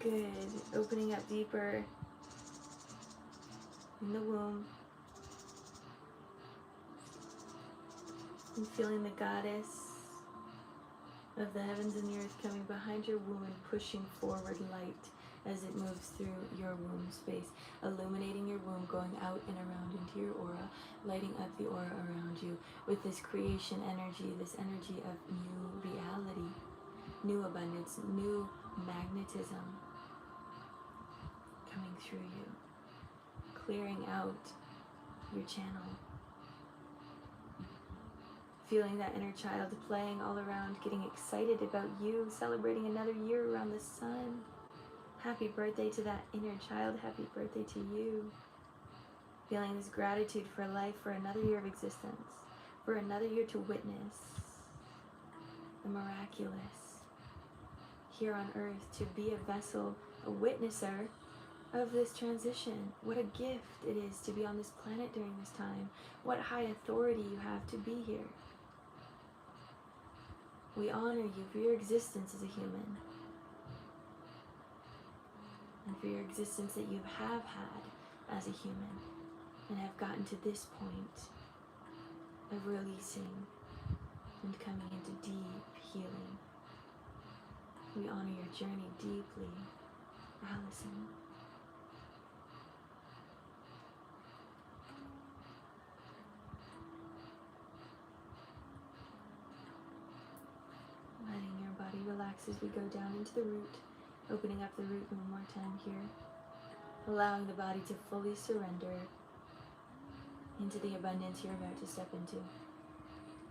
Good. Opening up deeper in the womb. And feeling the goddess of the heavens and the earth coming behind your womb and pushing forward light as it moves through your womb space, illuminating your womb, going out and around into your aura, lighting up the aura around you with this creation energy, this energy of new reality, new abundance, new magnetism coming through you, clearing out your channel. Feeling that inner child playing all around, getting excited about you, celebrating another year around the sun. Happy birthday to that inner child. Happy birthday to you. Feeling this gratitude for life, for another year of existence, for another year to witness the miraculous here on earth, to be a vessel, a witnesser of this transition. What a gift it is to be on this planet during this time. What high authority you have to be here. We honor you for your existence as a human, and for your existence that you have had as a human, and have gotten to this point of releasing and coming into deep healing. We honor your journey deeply, Allison. Letting your body relax as we go down into the root, opening up the root one more time here, allowing the body to fully surrender into the abundance you're about to step into,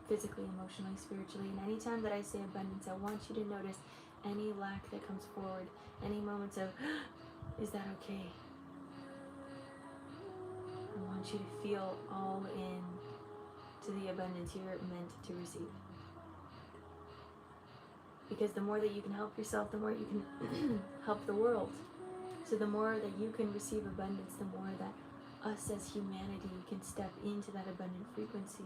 physically, emotionally, spiritually. And anytime that I say abundance, I want you to notice any lack that comes forward, any moments of, is that okay? I want you to feel all in to the abundance you're meant to receive. Because the more that you can help yourself, the more you can help the world. So the more that you can receive abundance, the more that us as humanity can step into that abundant frequency.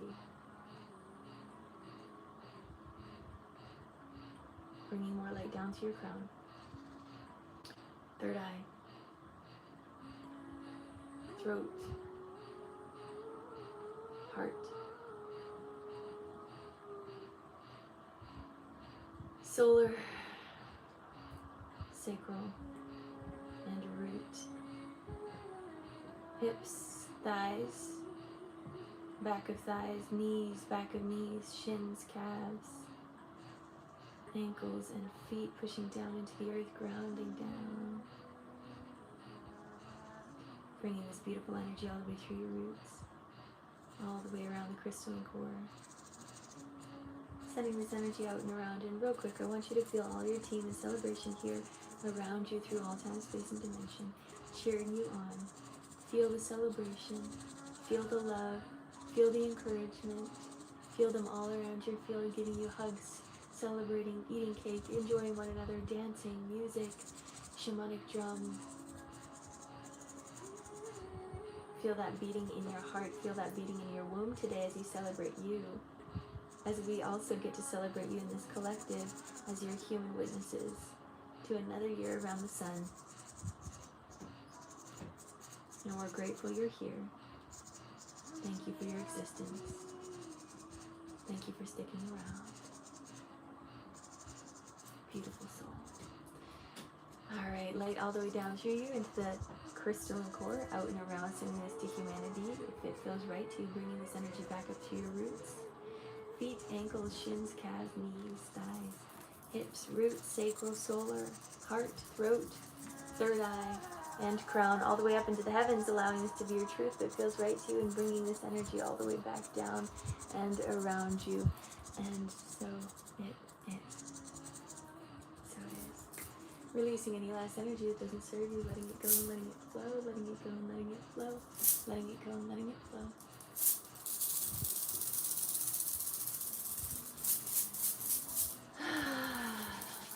Bringing more light down to your crown. Third eye. Throat. Heart. Solar, sacral, and root. Hips, thighs, back of thighs, knees, back of knees, shins, calves, ankles, and feet pushing down into the earth, grounding down. Bringing this beautiful energy all the way through your roots, all the way around the crystalline core. Sending this energy out and around, and real quick, I want you to feel all your team in celebration here around you through all time, space, and dimension, cheering you on. Feel the celebration, feel the love, feel the encouragement, feel them all around you, feel giving you hugs, celebrating, eating cake, enjoying one another, dancing, music, shamanic drum. Feel that beating in your heart, feel that beating in your womb today as you celebrate you. As we also get to celebrate you in this collective as your human witnesses to another year around the sun. And we're grateful you're here. Thank you for your existence. Thank you for sticking around. Beautiful soul. Alright, light all the way down through you into the crystalline core, out and around, sending this to humanity. If it feels right to you, bringing this energy back up to your roots. Feet, ankles, shins, calves, knees, thighs, hips, roots, sacral, solar, heart, throat, third eye, and crown, all the way up into the heavens, allowing this to be your truth that feels right to you, and bringing this energy all the way back down and around you. And so it is. So it is. Releasing any last energy that doesn't serve you, letting it go and letting it flow, letting it go and letting it flow, letting it go and letting it flow.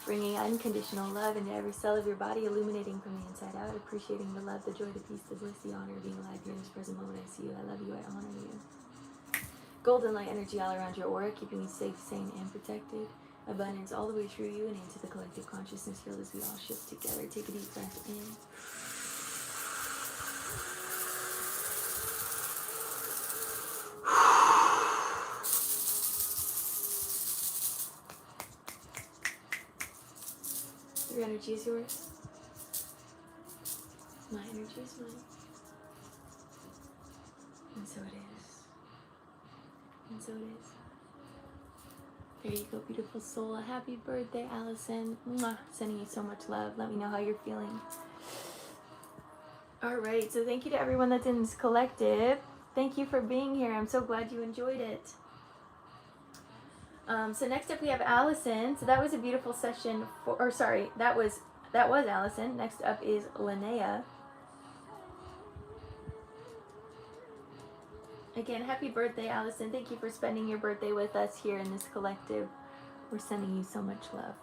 Bringing unconditional love into every cell of your body, illuminating from the inside out, appreciating the love, the joy, the peace, the bliss, the honor of being alive here in this present moment. I see you, I love you, I honor you. Golden light energy all around your aura, keeping you safe, sane, and protected. Abundance all the way through you and into the collective consciousness field as we all shift together. Take a deep breath in. Your energy is yours. My energy is mine. And so it is. And so it is. There you go, beautiful soul. Happy birthday, Allison. Mwah. Sending you so much love. Let me know how you're feeling. Alright, so thank you to everyone that's in this collective. Thank you for being here. I'm so glad you enjoyed it. So next up we have Allison. So that was a beautiful session that was Allison. Next up is Linnea. Again, happy birthday, Allison. Thank you for spending your birthday with us here in this collective. We're sending you so much love.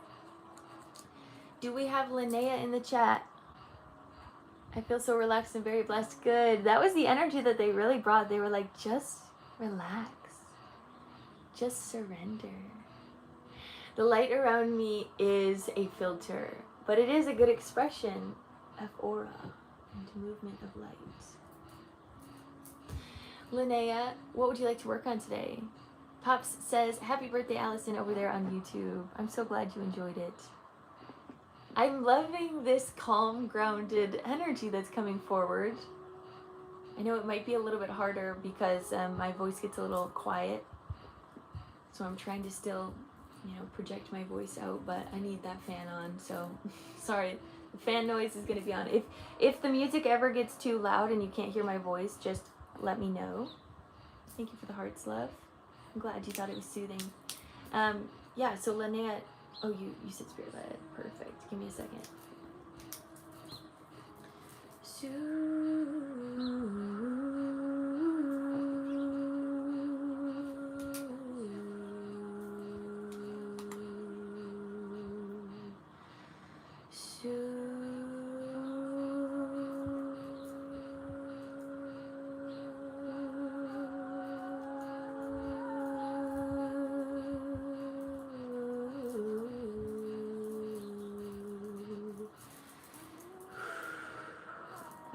Do we have Linnea in the chat? I feel so relaxed and very blessed. Good. That was the energy that they really brought. They were like, just relax. Just surrender. The light around me is a filter, but it is a good expression of aura and movement of light. Linnea, what would you like to work on today? Pops says, happy birthday, Allison, over there on YouTube. I'm so glad you enjoyed it. I'm loving this calm, grounded energy that's coming forward. I know it might be a little bit harder because my voice gets a little quiet. So I'm trying to still, project my voice out, but I need that fan on. So sorry, the fan noise is going to be on. If the music ever gets too loud and you can't hear my voice, just let me know. Thank you for the hearts, love. I'm glad you thought it was soothing. Yeah, so Linnea, oh, you said spirit led. Perfect. Give me a second.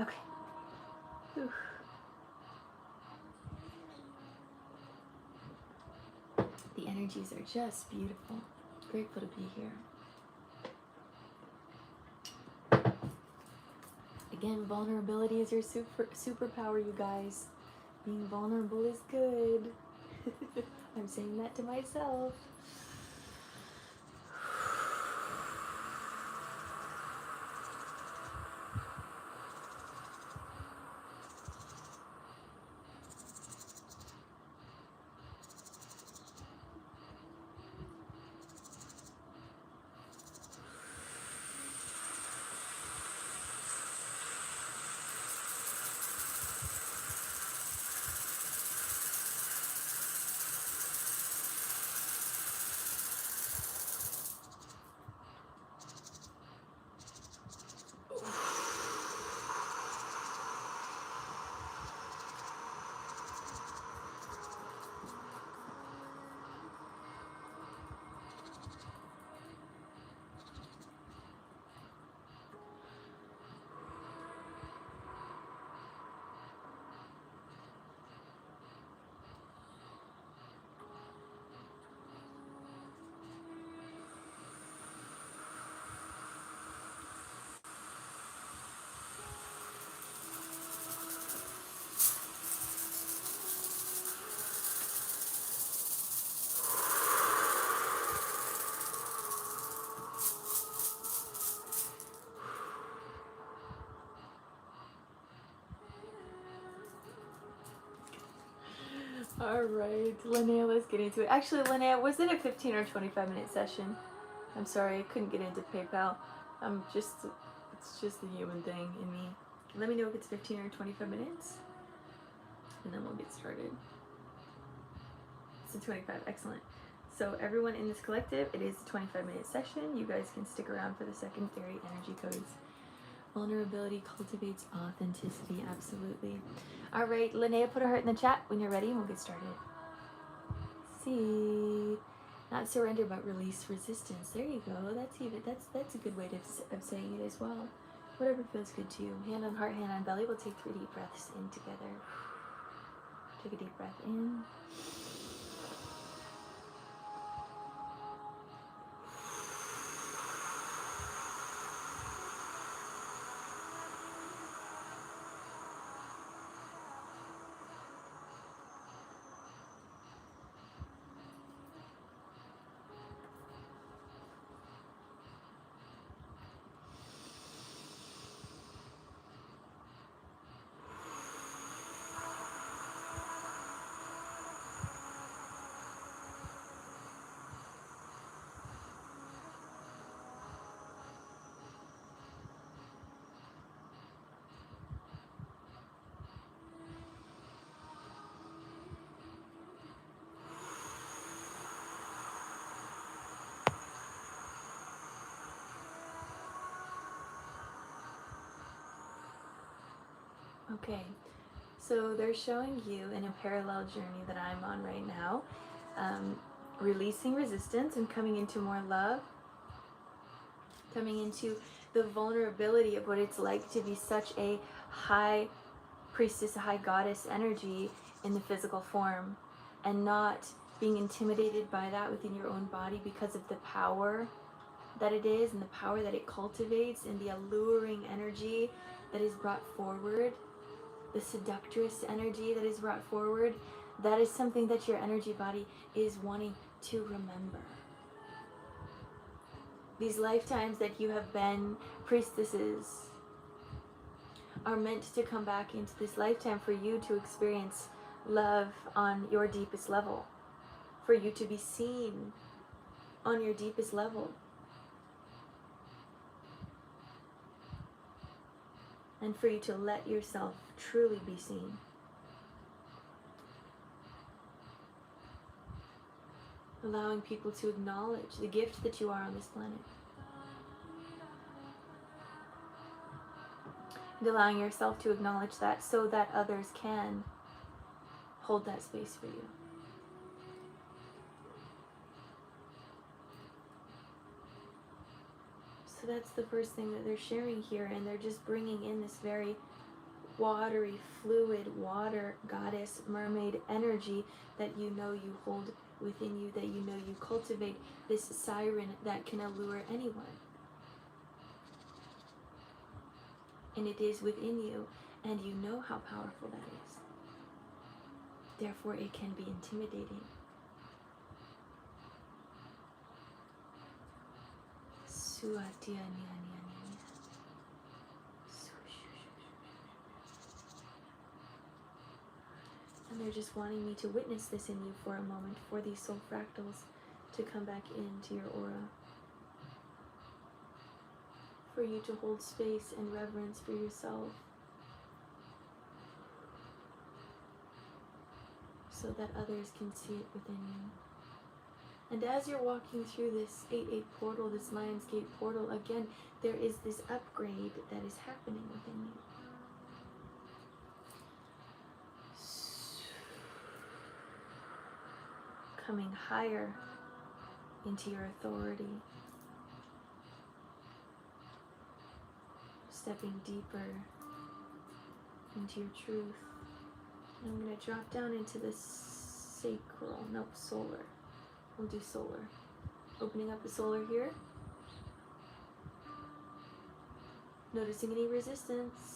Okay. Whew. The energies are just beautiful. Grateful to be here. Again, vulnerability is your superpower, you guys. Being vulnerable is good. I'm saying that to myself. Alright, Linnea, let's get into it. Actually, Linnea, was it a 15 or 25-minute session? I'm sorry, I couldn't get into PayPal. It's just the human thing in me. Let me know if it's 15 or 25 minutes, and then we'll get started. It's a 25, excellent. So everyone in this collective, it is a 25-minute session. You guys can stick around for the secondary energy codes. Vulnerability cultivates authenticity, absolutely. All right, Linnea, put a heart in the chat when you're ready, and we'll get started. See, not surrender, but release resistance. There you go. That's a good way of saying it as well. Whatever feels good to you. Hand on heart, hand on belly. We'll take 3 deep breaths in together. Take a deep breath in. Okay, so they're showing you in a parallel journey that I'm on right now, releasing resistance and coming into more love, coming into the vulnerability of what it's like to be such a high priestess, a high goddess energy in the physical form, and not being intimidated by that within your own body because of the power that it is and the power that it cultivates and the alluring energy that is brought forward. The seductress energy that is brought forward, that is something that your energy body is wanting to remember. These lifetimes that you have been priestesses are meant to come back into this lifetime for you to experience love on your deepest level, for you to be seen on your deepest level. And for you to let yourself truly be seen. Allowing people to acknowledge the gift that you are on this planet. And allowing yourself to acknowledge that so that others can hold that space for you. So that's the first thing that they're sharing here, and they're just bringing in this very watery, fluid, water goddess, mermaid energy that you know you hold within you, that you know you cultivate, this siren that can allure anyone. And it is within you, and you know how powerful that is. Therefore, it can be intimidating. And they're just wanting me to witness this in you for a moment, for these soul fractals to come back into your aura. For you to hold space and reverence for yourself, so that others can see it within you. And as you're walking through this 8-8 portal, this Lion's Gate portal, again, there is this upgrade that is happening within you. Coming higher into your authority. Stepping deeper into your truth. And I'm going to drop down into the sacral, solar. We'll do solar. Opening up the solar here. Noticing any resistance.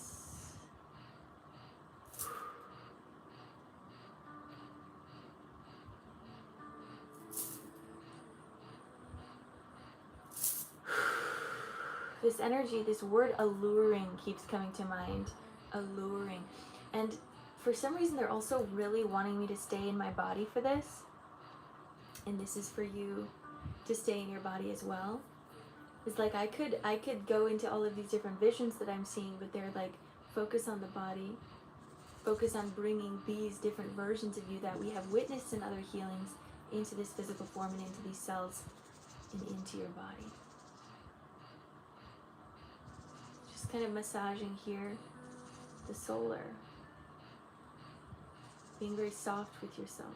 This energy, this word alluring keeps coming to mind. Alluring. And for some reason they're also really wanting me to stay in my body for this. And this is for you to stay in your body as well. It's like I could go into all of these different visions that I'm seeing, but they're like, focus on the body, focus on bringing these different versions of you that we have witnessed in other healings into this physical form and into these cells and into your body. Just kind of massaging here the solar, being very soft with yourself.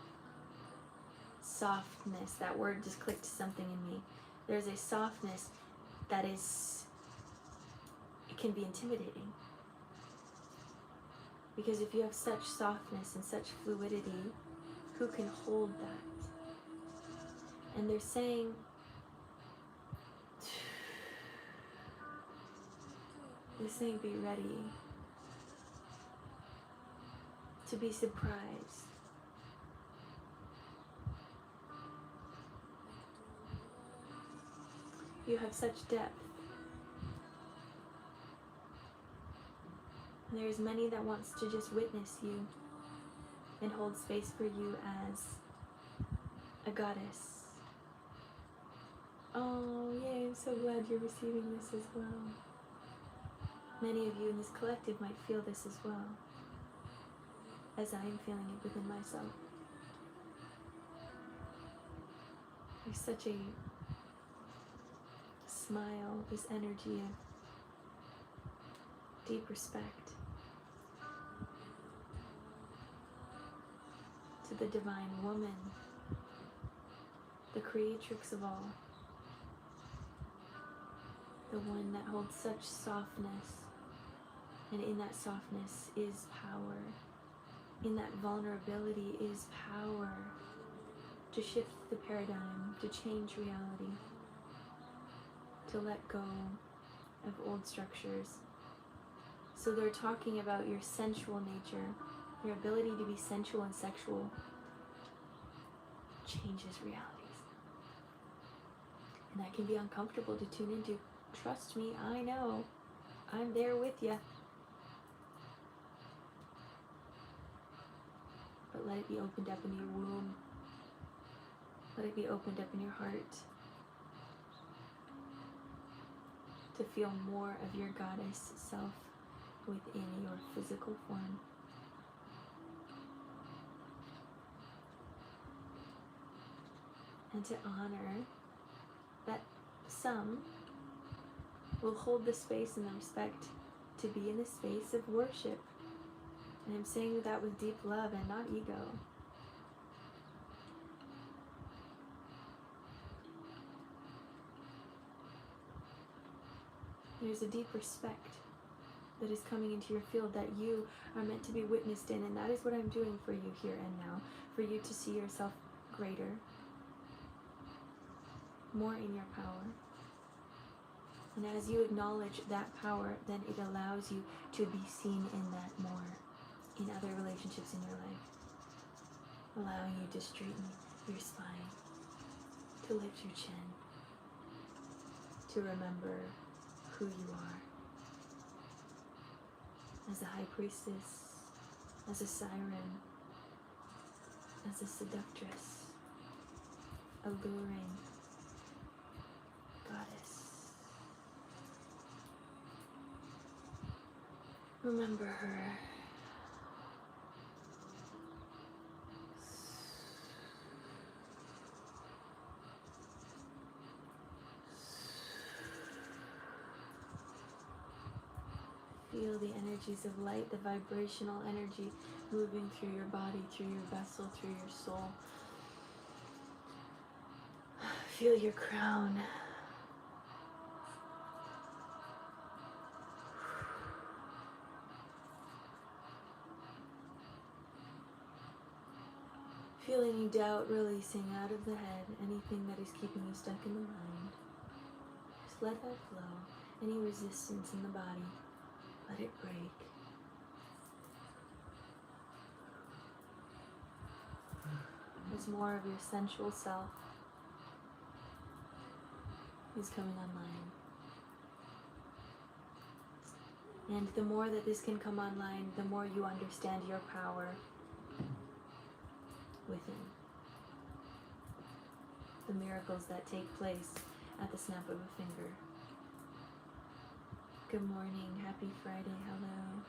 Softness, that word just clicked something in me. There's a softness that is, it can be intimidating. Because if you have such softness and such fluidity, who can hold that? And they're saying, be ready to be surprised. You have such depth. And there's many that wants to just witness you and hold space for you as a goddess. Oh, yay, I'm so glad you're receiving this as well. Many of you in this collective might feel this as well, as I am feeling it within myself. There's such a smile, this energy of deep respect to the divine woman, the creatrix of all, the one that holds such softness, and in that softness is power. In that vulnerability is power to shift the paradigm, to change reality, to let go of old structures. So they're talking about your sensual nature, your ability to be sensual and sexual changes realities. And that can be uncomfortable to tune into. Trust me, I know. I'm there with you. But let it be opened up in your womb. Let it be opened up in your heart. To feel more of your goddess self within your physical form. And to honor that some will hold the space and the respect to be in the space of worship. And I'm saying that with deep love and not ego. There's a deep respect that is coming into your field that you are meant to be witnessed in, and that is what I'm doing for you here and now, for you to see yourself greater, more in your power. And as you acknowledge that power, then it allows you to be seen in that more, in other relationships in your life, allowing you to straighten your spine, to lift your chin, to remember who you are as a high priestess, as a siren, as a seductress, alluring goddess. Remember her. Feel the energies of light, the vibrational energy moving through your body, through your vessel, through your soul. Feel your crown. Feel any doubt releasing out of the head, anything that is keeping you stuck in the mind. Just let that flow. Any resistance in the body, let it break. As more of your sensual self is coming online. And the more that this can come online, the more you understand your power within. The miracles that take place at the snap of a finger. Good morning, happy Friday, hello.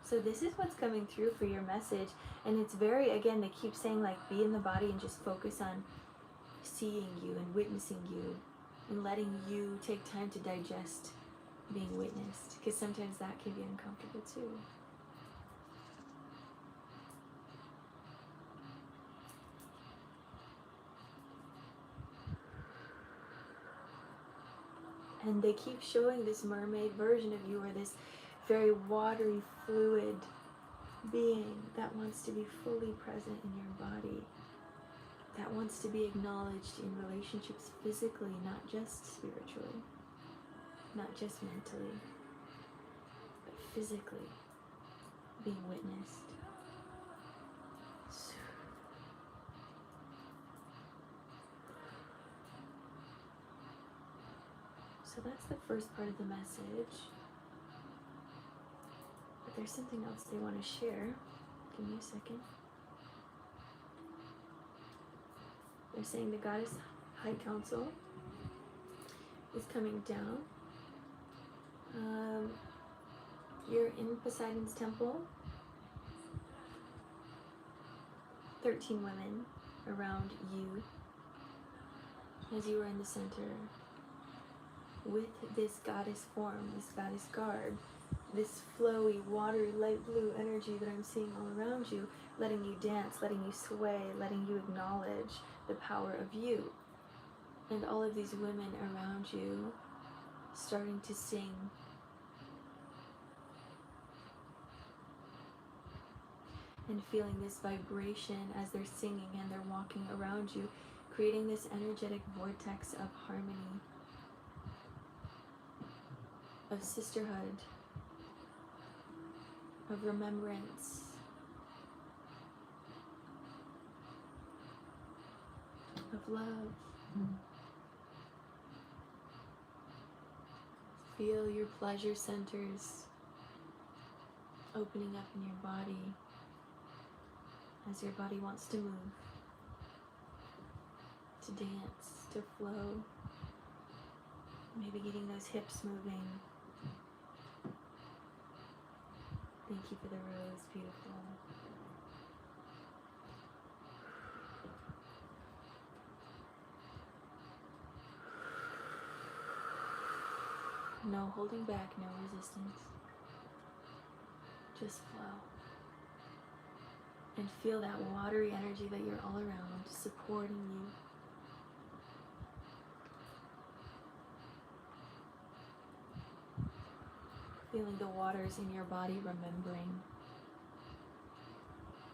So this is what's coming through for your message, and it's very, again, they keep saying like be in the body and just focus on seeing you and witnessing you and letting you take time to digest being witnessed, because sometimes that can be uncomfortable too. And they keep showing this mermaid version of you, or this very watery, fluid being that wants to be fully present in your body, that wants to be acknowledged in relationships physically, not just spiritually, not just mentally, but physically being witnessed. So that's the first part of the message. But there's something else they want to share. Give me a second. They're saying the Goddess High Council is coming down. You're in Poseidon's temple. 13 women around you as you are in the center with this goddess form, this goddess guard, this flowy, watery, light blue energy that I'm seeing all around you, letting you dance, letting you sway, letting you acknowledge the power of you. And all of these women around you starting to sing. And feeling this vibration as they're singing and they're walking around you, creating this energetic vortex of harmony, of sisterhood, of remembrance, of love. Feel your pleasure centers opening up in your body as your body wants to move, to dance, to flow, maybe getting those hips moving. Thank you for the rose, beautiful. No holding back, no resistance. Just flow. And feel that watery energy that you're all around, supporting you. Feeling the waters in your body, remembering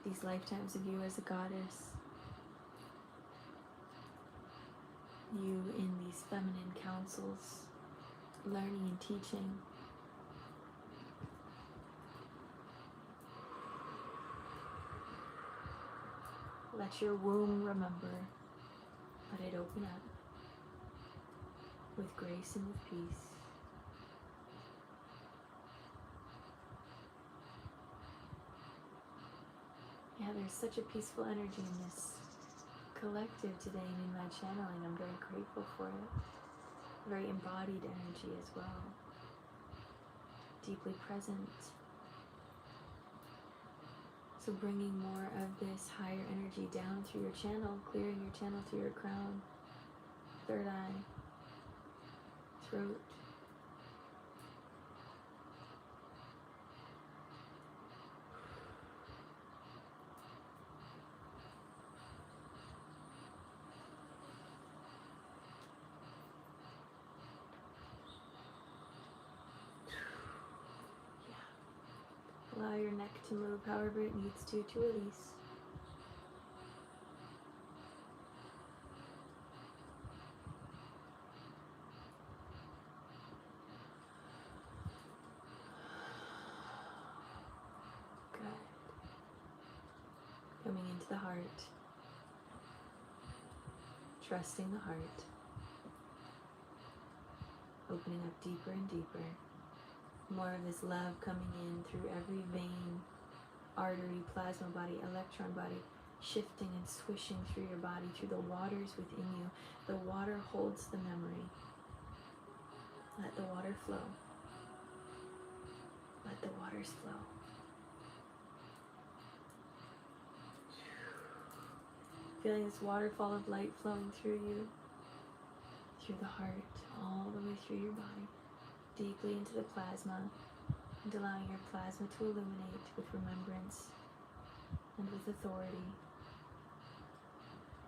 these lifetimes of you as a goddess. You in these feminine councils, learning and teaching. Let your womb remember. Let it open up with grace and with peace. Yeah, there's such a peaceful energy in this collective today and in my channeling. I'm very grateful for it. Very embodied energy as well. Deeply present. So bringing more of this higher energy down through your channel, clearing your channel to your crown, third eye, throat. Allow your neck to move however it needs to release. Good. Coming into the heart. Trusting the heart. Opening up deeper and deeper. More of this love coming in through every vein, artery, plasma body, electron body, shifting and swishing through your body, through the waters within you. The water holds the memory. Let the water flow. Let the waters flow. Feeling this waterfall of light flowing through you, through the heart, all the way through your body, deeply into the plasma, and allowing your plasma to illuminate with remembrance and with authority.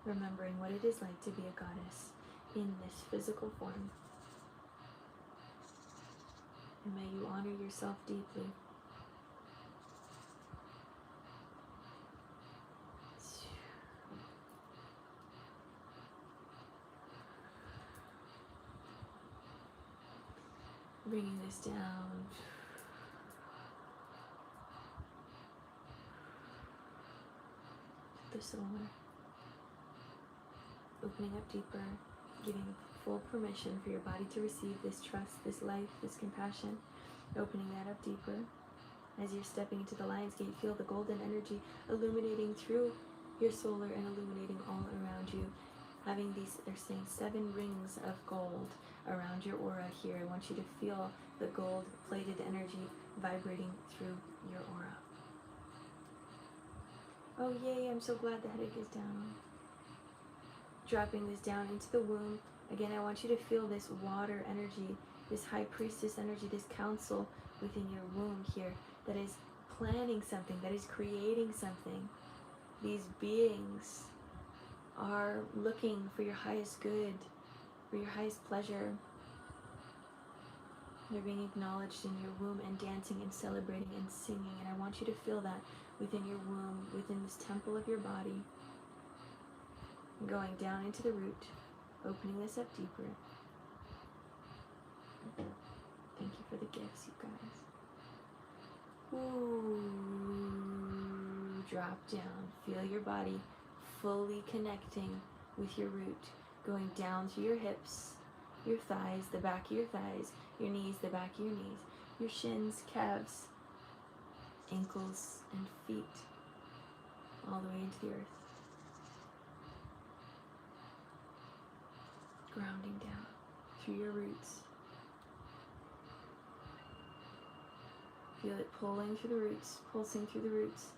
Remembering what it is like to be a goddess in this physical form. And may you honor yourself deeply. Bringing this down. The solar. Opening up deeper, giving full permission for your body to receive this trust, this life, this compassion. Opening that up deeper. As you're stepping into the lion's gate, feel the golden energy illuminating through your solar and illuminating all around you. Having these, they're saying 7 rings of gold around your aura here. I want you to feel the gold plated energy vibrating through your aura. Oh yay, I'm so glad the headache is down. Dropping this down into the womb. Again, I want you to feel this water energy, this high priestess energy, this council within your womb here that is planning something, that is creating something. These beings are looking for your highest good, for your highest pleasure. They're being acknowledged in your womb and dancing and celebrating and singing. And I want you to feel that within your womb, within this temple of your body. Going down into the root, opening this up deeper. Thank you for the gifts, you guys. Ooh, drop down. Feel your body fully connecting with your root, going down through your hips, your thighs, the back of your thighs, your knees, the back of your knees, your shins, calves, ankles, and feet, all the way into the earth. Grounding down through your roots. Feel it pulling through the roots, pulsing through the roots.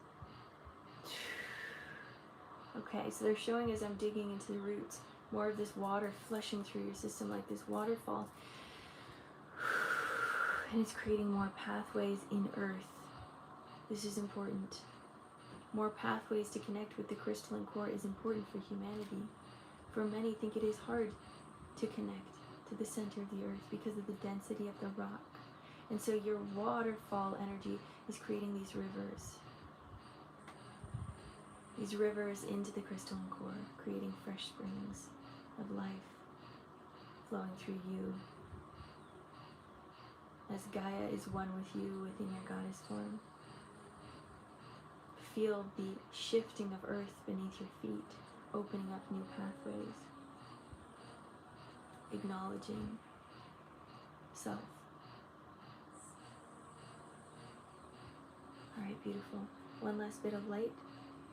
Okay, so they're showing as I'm digging into the roots, more of this water flushing through your system like this waterfall. And it's creating more pathways in earth. This is important. More pathways to connect with the crystalline core is important for humanity. For many think it is hard to connect to the center of the earth because of the density of the rock. And so your waterfall energy is creating these rivers. These rivers into the crystalline core, creating fresh springs of life flowing through you. As Gaia is one with you within your goddess form. Feel the shifting of earth beneath your feet, opening up new pathways. Acknowledging self. Alright, beautiful. One last bit of light.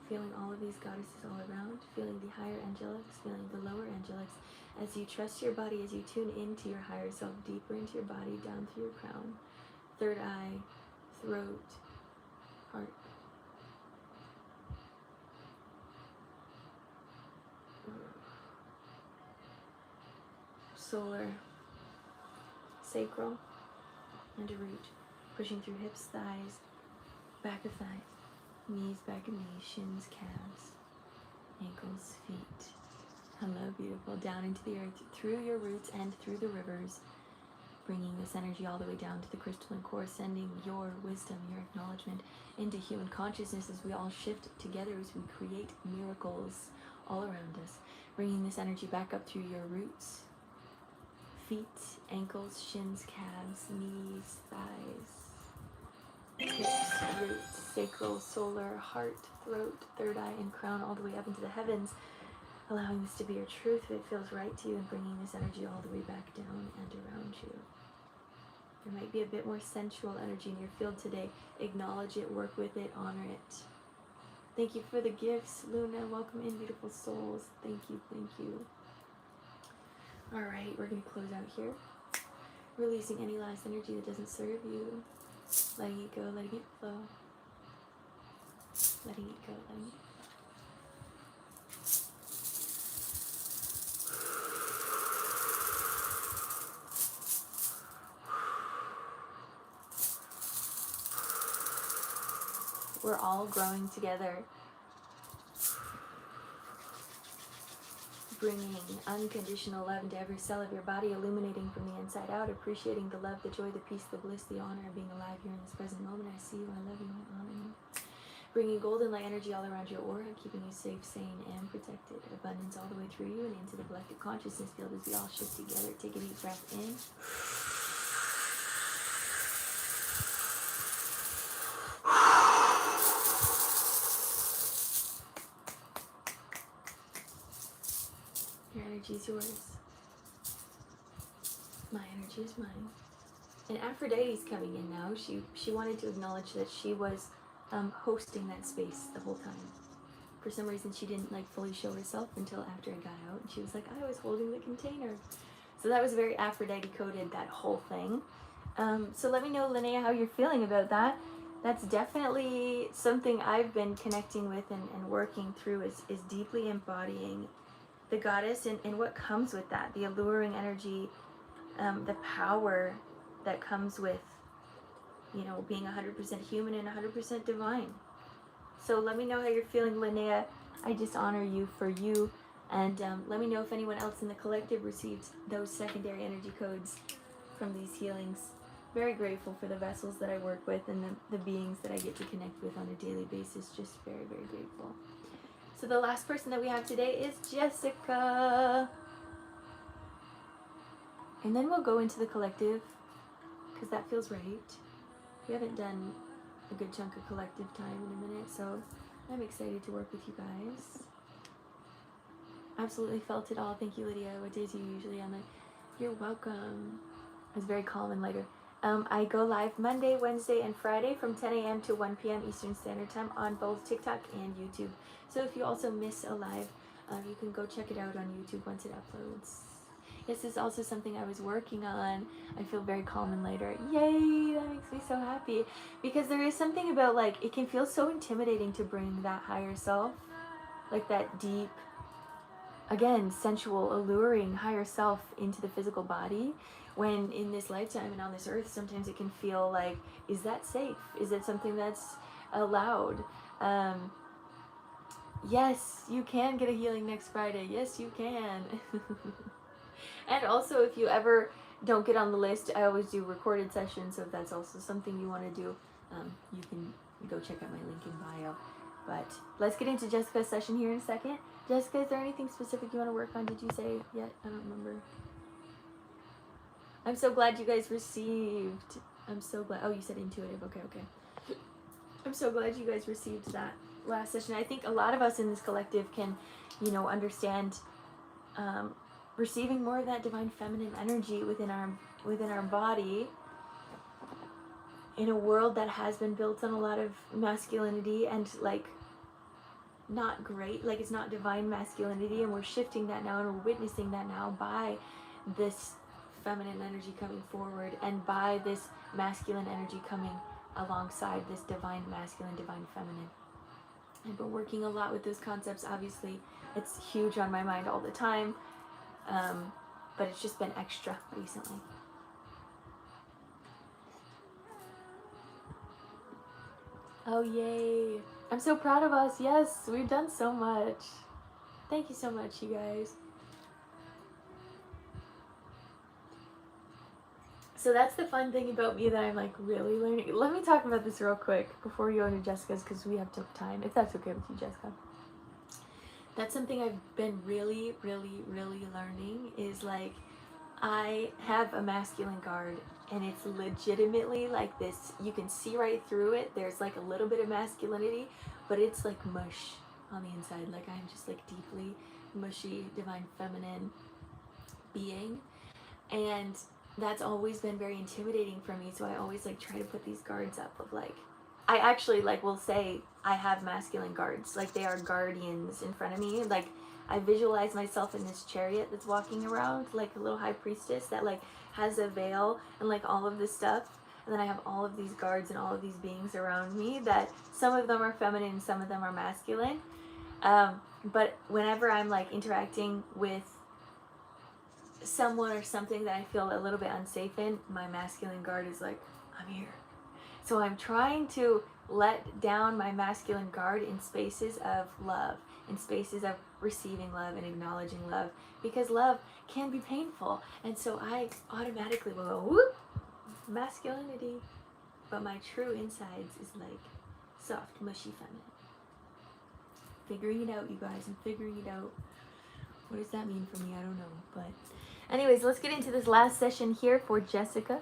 Feeling all of these goddesses all around. Feeling the higher angelics, feeling the lower angelics. As you trust your body, as you tune into your higher self, deeper into your body, down through your crown, third eye, throat, heart. Solar, sacral, and a root, pushing through hips, thighs, back of thighs, knees, back of knees, shins, calves, ankles, feet. Hello, beautiful. Down into the earth, through your roots and through the rivers, bringing this energy all the way down to the crystalline core, sending your wisdom, your acknowledgement into human consciousness as we all shift together, as we create miracles all around us, bringing this energy back up through your roots, feet, ankles, shins, calves, knees, thighs, hips, roots, sacral, solar, heart, throat, third eye, and crown, all the way up into the heavens, allowing this to be your truth if it feels right to you, and bringing this energy all the way back down and around you. There might be a bit more sensual energy in your field today. Acknowledge it, work with it, honor it. Thank you for the gifts, Luna. Welcome in, beautiful souls. Thank you, thank you. All right, we're going to close out here. Releasing any last energy that doesn't serve you. Letting it go, letting it flow. Letting it go, letting it flow. We're all growing together. Bringing unconditional love into every cell of your body, illuminating from the inside out, appreciating the love, the joy, the peace, the bliss, the honor of being alive here in this present moment. I see you, I love you, I honor you. Bringing golden light energy all around your aura, keeping you safe, sane, and protected. Abundance all the way through you and into the collective consciousness field as we all shift together. Take a deep breath in. Your energy is yours. My energy is mine. And Aphrodite's coming in now. She wanted to acknowledge that she was hosting that space the whole time. For some reason, she didn't fully show herself until after I got out. And she was like, I was holding the container. So that was very Aphrodite coded, that whole thing. So let me know, Linnea, how you're feeling about that. That's definitely something I've been connecting with and working through is deeply embodying the goddess and what comes with that, the alluring energy, the power that comes with, being 100% human and 100% divine. So let me know how you're feeling, Linnea. I just honor you for you. And let me know if anyone else in the collective received those secondary energy codes from these healings. Very grateful for the vessels that I work with and the beings that I get to connect with on a daily basis. Just very, very grateful. So the last person that we have today is Jessica. And then we'll go into the collective, because that feels right. We haven't done a good chunk of collective time in a minute, so I'm excited to work with you guys. Absolutely felt it all. Thank you, Lydia. What days are you usually on? You're welcome. It was very calm and lighter. I go live Monday, Wednesday, and Friday from 10 a.m. to 1 p.m. Eastern Standard Time on both TikTok and YouTube. So if you also miss a live, you can go check it out on YouTube once it uploads. This is also something I was working on. I feel very calm and lighter. Yay! That makes me so happy. Because there is something about, it can feel so intimidating to bring that higher self, that deep, again, sensual, alluring higher self into the physical body. When in this lifetime and on this earth, sometimes it can feel like, is that safe? Is it something that's allowed? Yes, you can get a healing next Friday. Yes, you can. And also, if you ever don't get on the list, I always do recorded sessions. So if that's also something you want to do, you can go check out my link in bio. But let's get into Jessica's session here in a second. Jessica, is there anything specific you want to work on? Did you say yet? I don't remember. I'm so glad you guys received. I'm so glad. Oh, you said intuitive. Okay. I'm so glad you guys received that last session. I think a lot of us in this collective can, understand receiving more of that divine feminine energy within our body in a world that has been built on a lot of masculinity and not great, it's not divine masculinity, and we're shifting that now and we're witnessing that now by this feminine energy coming forward and by this masculine energy coming alongside this divine masculine, divine feminine. I've been working a lot with those concepts. Obviously, it's huge on my mind all the time, but it's just been extra recently. Oh, yay. I'm so proud of us. Yes, we've done so much. Thank you so much, you guys. So that's the fun thing about me that I'm really learning. Let me talk about this real quick before we go into Jessica's, because we have time, if that's okay with you, Jessica. That's something I've been really, really, really learning is I have a masculine guard, and it's legitimately this. You can see right through it. There's a little bit of masculinity, but it's mush on the inside. I'm just deeply mushy, divine feminine being. And that's always been very intimidating for me. So I always like try to put these guards up of like, I actually like will say I have masculine guards. Like they are guardians in front of me. Like I visualize myself in this chariot that's walking around like a little high priestess that like has a veil and like all of this stuff. And then I have all of these guards and all of these beings around me that some of them are feminine, some of them are masculine. But whenever I'm like interacting with someone or something that I feel a little bit unsafe in, my masculine guard is like, I'm here. So I'm trying to let down my masculine guard in spaces of love, in spaces of receiving love and acknowledging love, because love can be painful. And so I automatically will go, whoop, masculinity. But my true insides is like soft, mushy, feminine. Figuring it out, you guys. I'm figuring it out. What does that mean for me? I don't know. But anyways, let's get into this last session here for Jessica.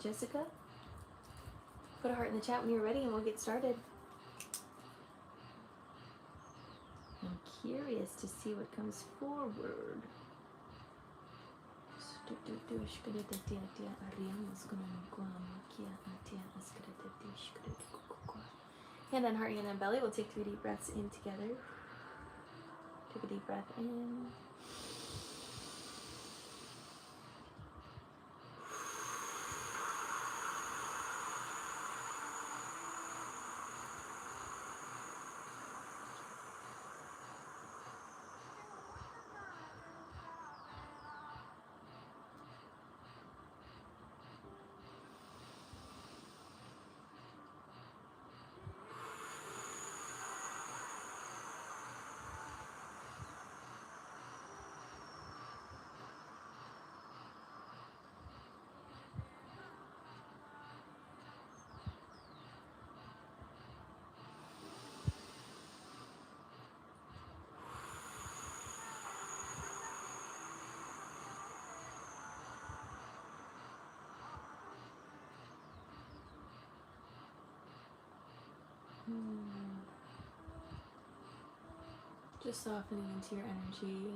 Jessica, put a heart in the chat when you're ready and we'll get started. I'm curious to see what comes forward. Hand on heart, hand on belly. We'll take 3 deep breaths in together. Take a deep breath in. Just softening into your energy.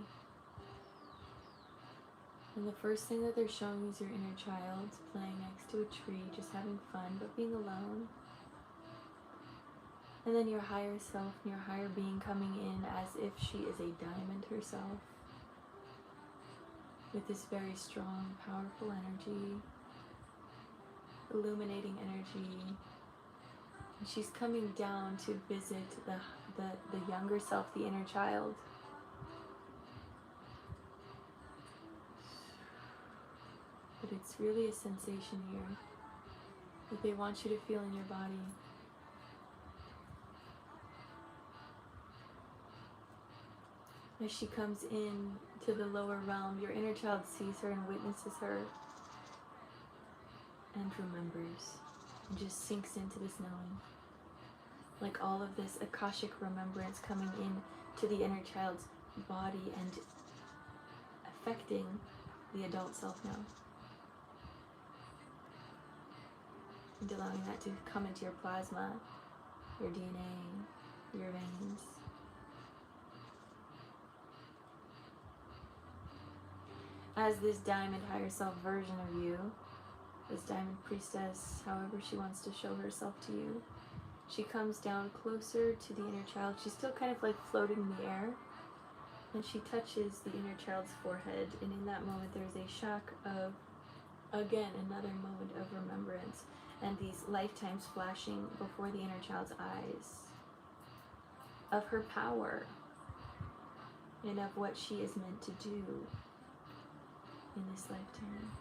And the first thing that they're showing is your inner child playing next to a tree, just having fun, but being alone. And then your higher self and your higher being coming in as if she is a diamond herself, with this very strong, powerful energy, illuminating energy. And she's coming down to visit the younger self, the inner child. But it's really a sensation here that they want you to feel in your body. As she comes in to the lower realm, your inner child sees her and witnesses her and remembers and just sinks into this knowing. Like all of this Akashic remembrance coming in to the inner child's body and affecting the adult self now. And allowing that to come into your plasma, your DNA, your veins. as this diamond higher self version of you, this diamond priestess, however she wants to show herself to you, she comes down closer to the inner child. She's still kind of like floating in the air, and she touches the inner child's forehead, and in that moment there's a shock of, again, another moment of remembrance, and these lifetimes flashing before the inner child's eyes of her power and of what she is meant to do in this lifetime.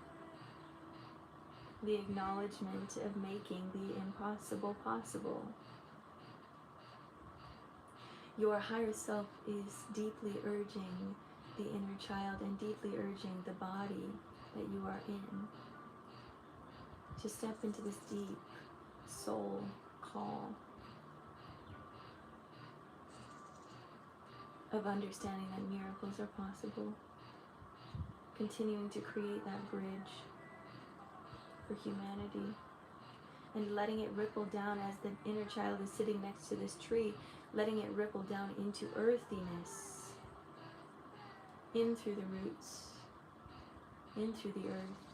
The acknowledgement of making the impossible possible. Your higher self is deeply urging the inner child and deeply urging the body that you are in to step into this deep soul call of understanding that miracles are possible, continuing to create that bridge for humanity, and letting it ripple down as the inner child is sitting next to this tree, letting it ripple down into earthiness, in through the roots, in through the earth,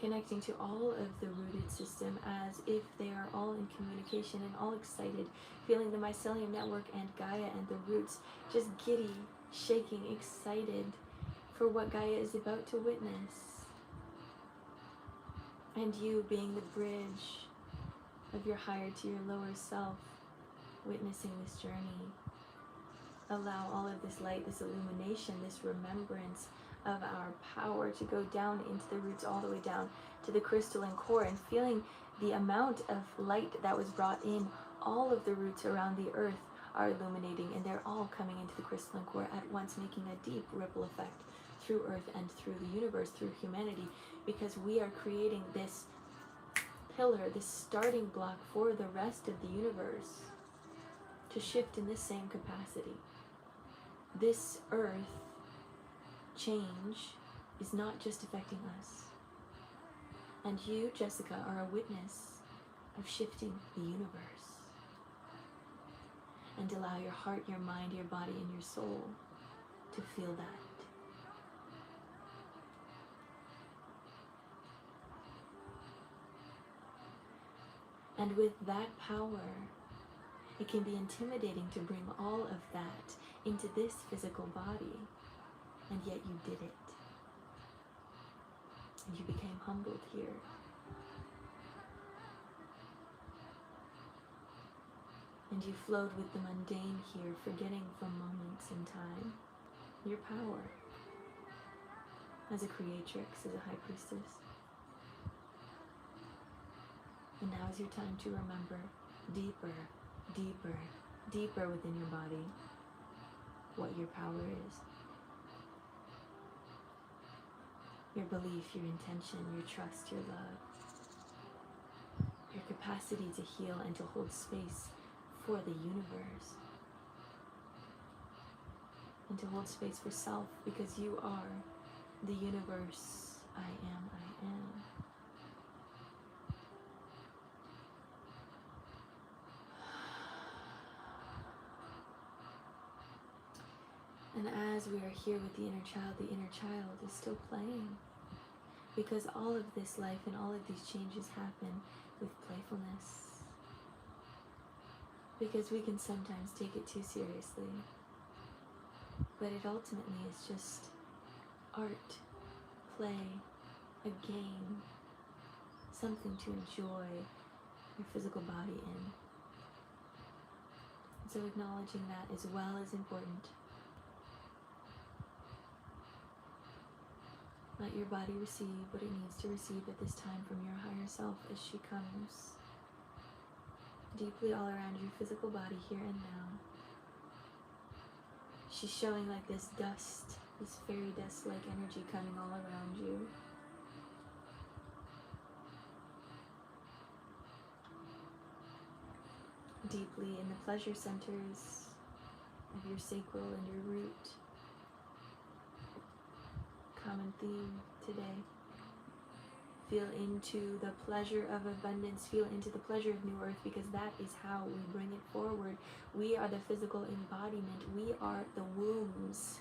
connecting to all of the rooted system as if they are all in communication and all excited, feeling the mycelium network and Gaia and the roots just giddy, shaking, excited for what Gaia is about to witness. And you being the bridge of your higher to your lower self, witnessing this journey. Allow all of this light, this illumination, this remembrance of our power to go down into the roots, all the way down to the crystalline core, and feeling the amount of light that was brought in. All of the roots around the earth are illuminating, and they're all coming into the crystalline core at once, making a deep ripple effect through earth and through the universe, through humanity, because we are creating this pillar, this starting block for the rest of the universe to shift in this same capacity. This earth change is not just affecting us. And you, Jessica, are a witness of shifting the universe. And allow your heart, your mind, your body, and your soul to feel that. And with that power, it can be intimidating to bring all of that into this physical body, and yet you did it. And you became humbled here. And you flowed with the mundane here, forgetting for moments in time your power as a creatrix, as a high priestess. And now is your time to remember deeper, deeper, deeper within your body what your power is. Your belief, your intention, your trust, your love. Your capacity to heal and to hold space for the universe. And to hold space for self, because you are the universe. I am, I am. And as we are here with the inner child is still playing. Because all of this life and all of these changes happen with playfulness. Because we can sometimes take it too seriously. But it ultimately is just art, play, a game, something to enjoy your physical body in. So acknowledging that as well is important. Let your body receive what it needs to receive at this time from your higher self as she comes deeply all around your physical body here and now. She's showing like this dust, this fairy dust-like energy coming all around you. Deeply in the pleasure centers of your sacral and your root. Common theme today. Feel into the pleasure of abundance. Feel into the pleasure of new earth, because that is how we bring it forward. We are the physical embodiment. We are the wombs,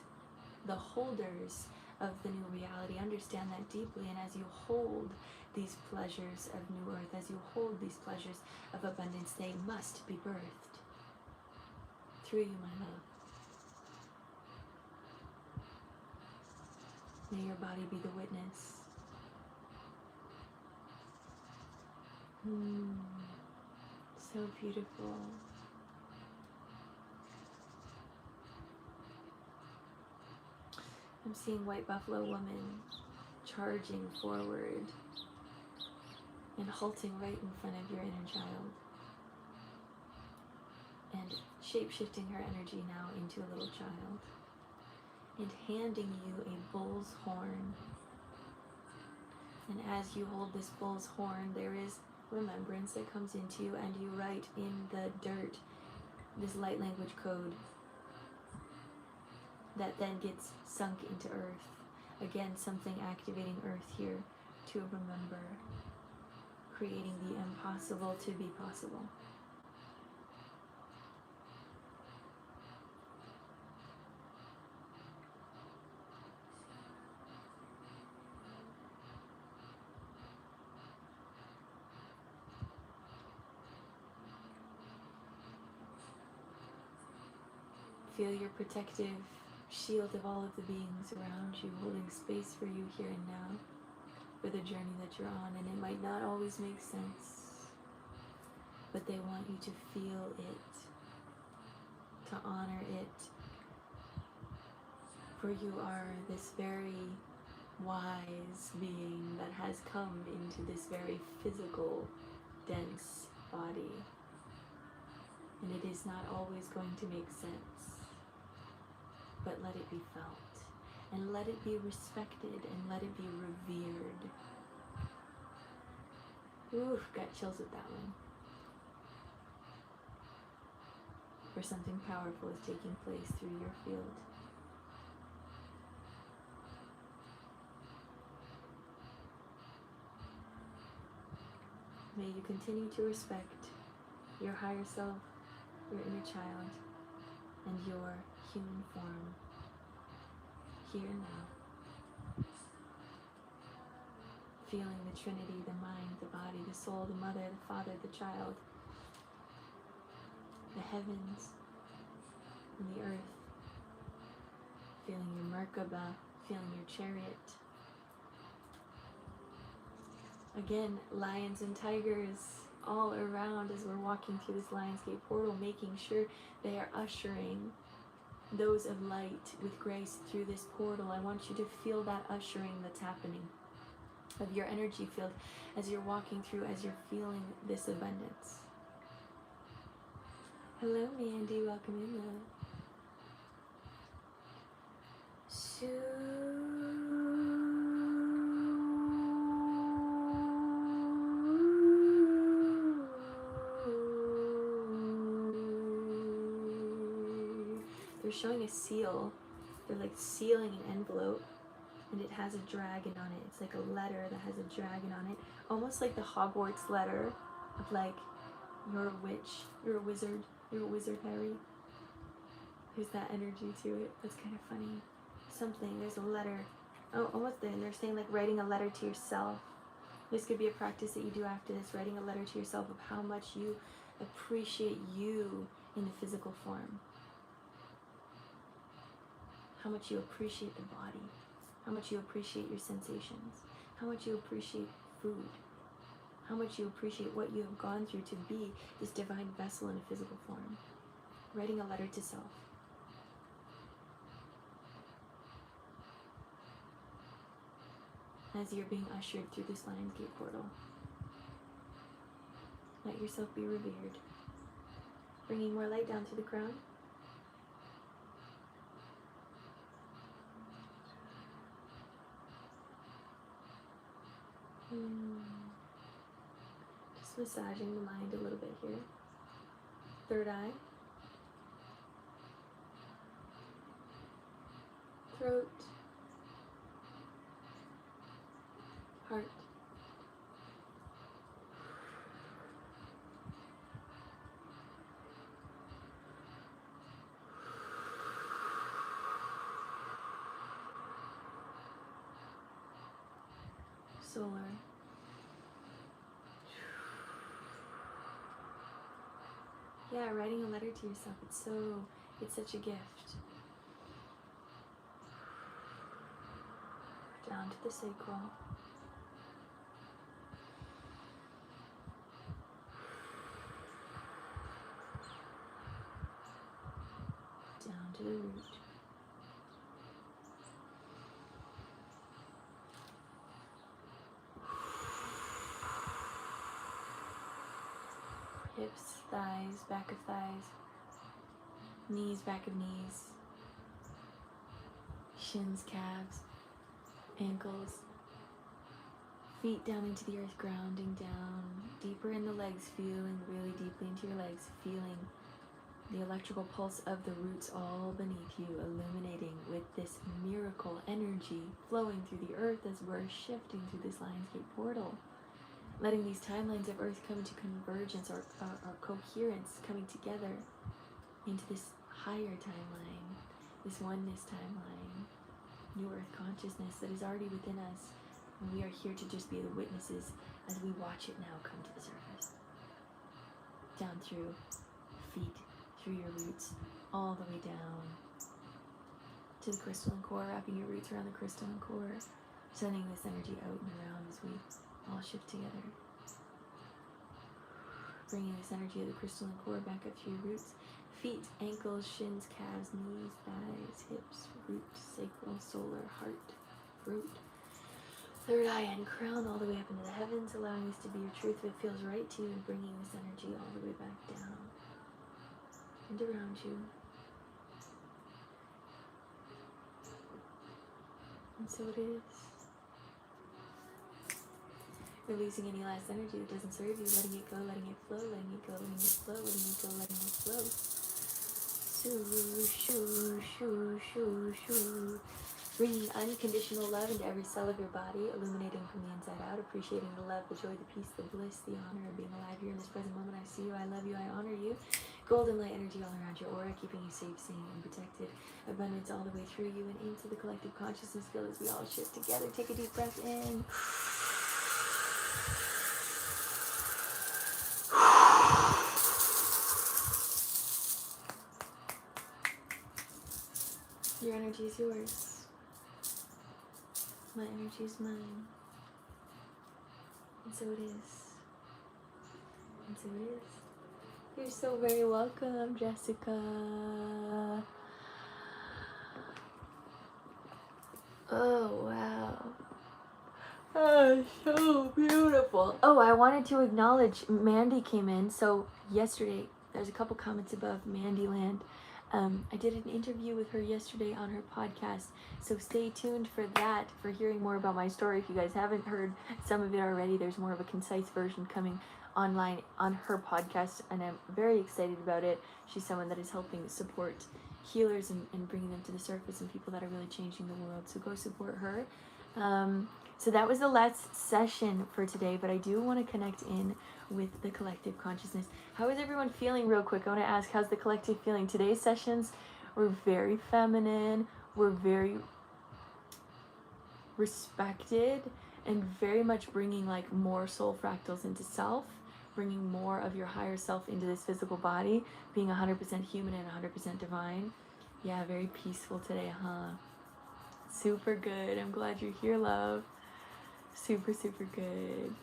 the holders of the new reality. Understand that deeply, and as you hold these pleasures of new earth, as you hold these pleasures of abundance, they must be birthed through you, my love. May your body be the witness. So beautiful. I'm seeing White Buffalo Woman charging forward and halting right in front of your inner child, and shape-shifting her energy now into a little child, and handing you a bull's horn. And as you hold this bull's horn, there is remembrance that comes into you, and you write in the dirt this light language code that then gets sunk into earth. Again, something activating earth here to remember, creating the impossible to be possible. Feel your protective shield of all of the beings around you, holding space for you here and now, for the journey that you're on. And it might not always make sense, but they want you to feel it, to honor it, for you are this very wise being that has come into this very physical, dense body. And it is not always going to make sense, but let it be felt, and let it be respected, and let it be revered. Ooh, got chills with that one. For something powerful is taking place through your field. May you continue to respect your higher self, your inner child, and your human form here and now. Feeling the Trinity, the mind, the body, the soul, the mother, the father, the child, the heavens and the earth. Feeling your Merkaba, feeling your chariot. Again, lions and tigers all around as we're walking through this Lionsgate portal, making sure they are ushering those of light with grace through this portal. I want you to feel that ushering that's happening of your energy field as you're walking through, as you're feeling this abundance. Hello, Mandy. Welcome in, love. They're showing a seal. They're like sealing an envelope, and it has a dragon on it. It's like a letter that has a dragon on it, almost like the Hogwarts letter of like, you're a witch, you're a wizard, Harry. There's that energy to it. That's kind of funny. Something, there's a letter. Oh, almost there. And they're saying like writing a letter to yourself. This could be a practice that you do after this, writing a letter to yourself of how much you appreciate you in the physical form. How much you appreciate the body. How much you appreciate your sensations. How much you appreciate food. How much you appreciate what you have gone through to be this divine vessel in a physical form. Writing a letter to self. As you're being ushered through this Lionsgate portal, let yourself be revered. Bringing more light down to the crown. Just massaging the mind a little bit here. Third eye. Throat. Heart. solar. Yeah, writing a letter to yourself, it's such a gift. Down to the sacral. Down to the root. Hips, thighs, back of thighs, knees, back of knees, shins, calves, ankles, feet down into the earth, grounding down, deeper in the legs, feeling really deeply into your legs, feeling the electrical pulse of the roots all beneath you, illuminating with this miracle energy flowing through the earth as we're shifting through this Lionsgate portal. Letting these timelines of Earth come to convergence or coherence, coming together into this higher timeline, this oneness timeline, new Earth consciousness that is already within us. And we are here to just be the witnesses as we watch it now come to the surface. Down through feet, through your roots, all the way down to the crystalline core, wrapping your roots around the crystalline core, sending this energy out and around as we all shift together. Bringing this energy of the crystalline core back up through your roots, feet, ankles, shins, calves, knees, thighs, hips, root, sacral, solar, heart, root, third eye and crown, all the way up into the heavens, allowing this to be your truth if it feels right to you, and bringing this energy all the way back down and around you. And so it is. Releasing any last energy that doesn't serve you, letting it go, letting it flow, letting it go, letting it flow, letting it go, letting it flow. Shoo, shoo, shoo, shoo, shoo. Bringing unconditional love into every cell of your body, illuminating from the inside out, appreciating the love, the joy, the peace, the bliss, the honor of being alive here in this present moment. I see you, I love you, I honor you. Golden light energy all around your aura, keeping you safe, sane, and protected. Abundance all the way through you and into the collective consciousness field as we all shift together. Take a deep breath in. Your energy is yours. My energy is mine. And so it is. And so it is. You're so very welcome, Jessica. Oh, wow. Oh, so beautiful. Oh, I wanted to acknowledge Mandy came in. So yesterday, there's a couple comments above Mandyland. I did an interview with her yesterday on her podcast, so stay tuned for that, for hearing more about my story. If you guys haven't heard some of it already, there's more of a concise version coming online on her podcast, and I'm very excited about it. She's someone that is helping support healers and bringing them to the surface, and people that are really changing the world, so go support her. So that was the last session for today, but I do want to connect in with the collective consciousness. How is everyone feeling real quick? I want to ask, how's the collective feeling? Today's sessions were very feminine, were very respected, and very much bringing like more soul fractals into self, bringing more of your higher self into this physical body, being 100% human and 100% divine. Yeah, very peaceful today, huh? Super good. I'm glad you're here, love. Super, super good.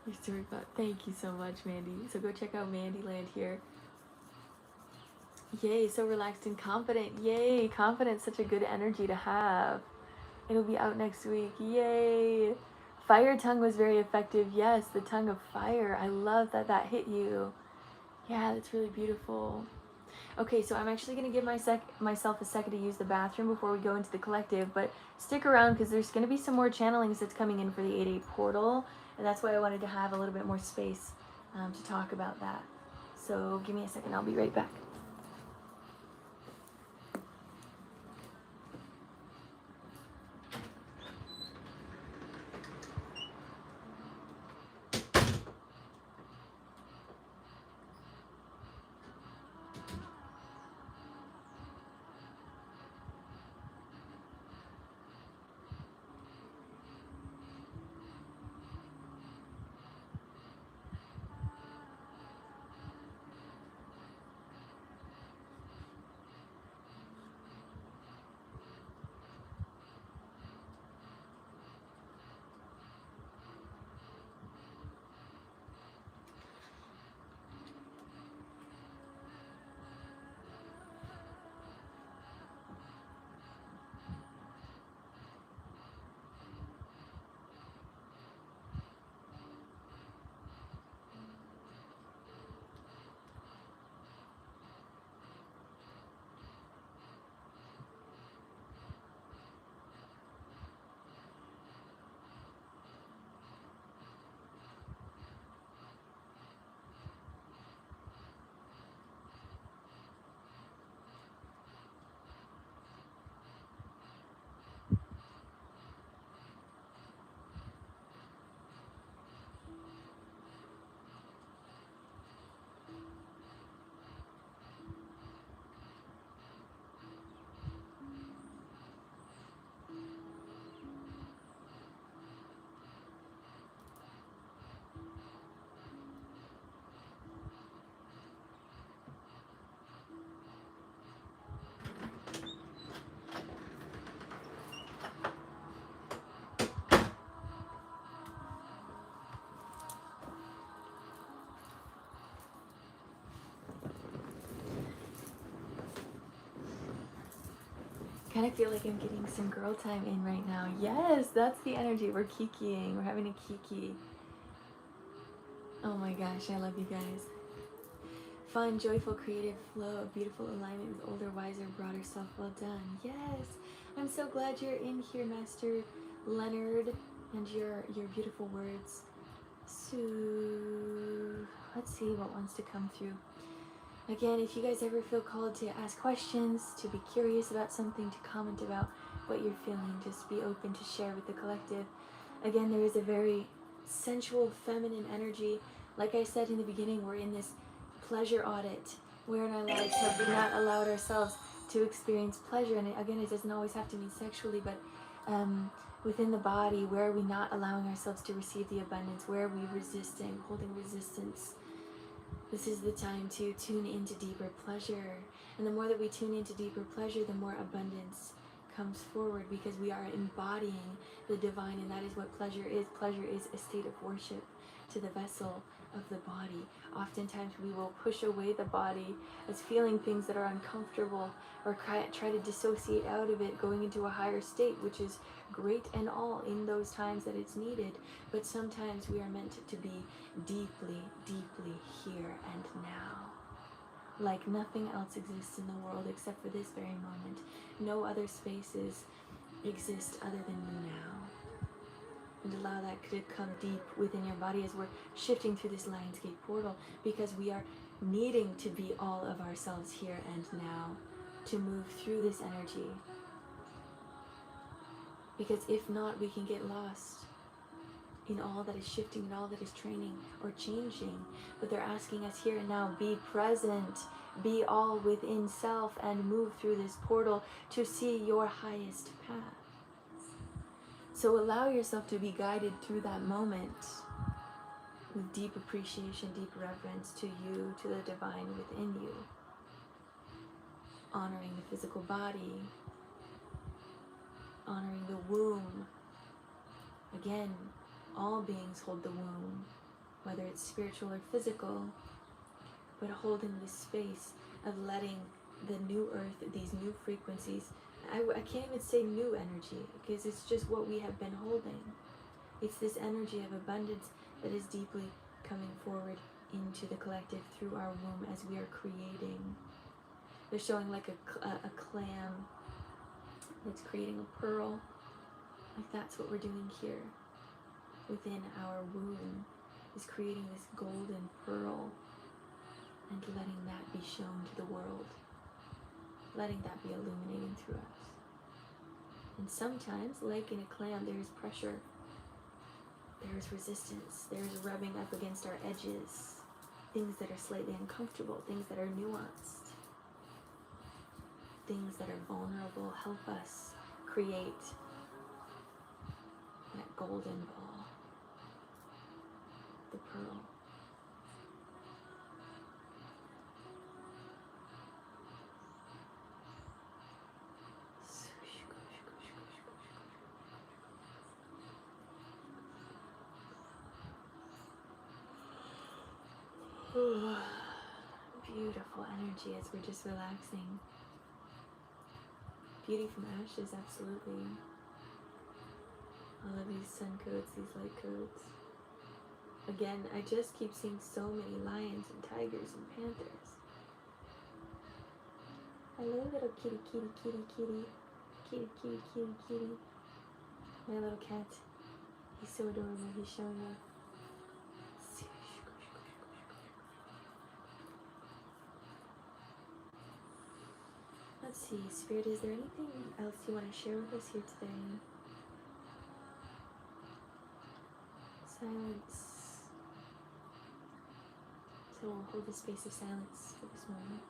Your story about, thank you so much, Mandy. So go check out Mandyland here. Yay, so relaxed and confident. Yay, confidence, such a good energy to have. It'll be out next week. Yay. Fire tongue was very effective. Yes, the tongue of fire. I love that that hit you. Yeah, that's really beautiful. Okay, so I'm actually going to give myself a second to use the bathroom before we go into the collective, but stick around because there's going to be some more channelings that's coming in for the 8-8 portal, and that's why I wanted to have a little bit more space to talk about that. So give me a second, I'll be right back. kind of feel like I'm getting some girl time in right now. Yes, that's the energy. We're kikiing. We're having a kiki. Oh my gosh, I love you guys. Fun, joyful, creative flow, beautiful alignment with older, wiser, broader self. Well done. Yes, I'm so glad you're in here, Master Leonard, and your beautiful words. So let's see what wants to come through. Again, if you guys ever feel called to ask questions, to be curious about something, to comment about what you're feeling, just be open to share with the collective. Again, there is a very sensual, feminine energy. Like I said in the beginning, we're in this pleasure audit. Where in our lives have we not allowed ourselves to experience pleasure? And again, it doesn't always have to mean sexually, but within the body, where are we not allowing ourselves to receive the abundance? Where are we resisting, holding resistance? This is the time to tune into deeper pleasure. And the more that we tune into deeper pleasure, the more abundance comes forward, because we are embodying the divine, and that is what pleasure is. Pleasure is a state of worship to the vessel of the body. Oftentimes we will push away the body as feeling things that are uncomfortable, or try to dissociate out of it, going into a higher state, which is great and all in those times that it's needed. But sometimes we are meant to be deeply, deeply here and now. Like nothing else exists in the world except for this very moment. No other spaces exist other than you now. And allow that to come deep within your body as we're shifting through this Lionsgate portal, because we are needing to be all of ourselves here and now to move through this energy. Because if not, we can get lost in all that is shifting and all that is training or changing. But they're asking us here and now, be present, be all within self, and move through this portal to see your highest path. So allow yourself to be guided through that moment with deep appreciation, deep reverence to you, to the divine within you. Honoring the physical body, honoring the womb. Again, all beings hold the womb, whether it's spiritual or physical, but holding this space of letting the new earth, these new frequencies, I can't even say new energy, because it's just what we have been holding. It's this energy of abundance that is deeply coming forward into the collective through our womb as we are creating. They're showing like a clam that's creating a pearl. Like that's what we're doing here within our womb, is creating this golden pearl and letting that be shown to the world, letting that be illuminating through us. And sometimes, like in a clam, there is pressure, there is resistance, there is rubbing up against our edges, things that are slightly uncomfortable, things that are nuanced, things that are vulnerable. Help us create that golden ball, the pearl. Beautiful energy as we're just relaxing. Beauty from ashes, absolutely. All of these sun codes, these light codes. Again, I just keep seeing so many lions and tigers and panthers. Hello, little kitty, kitty, kitty, kitty. Kitty, kitty, kitty, kitty. My little cat. He's so adorable. He's showing up. Let's see, Spirit, is there anything else you want to share with us here today? Silence. So we'll hold the space of silence for this moment.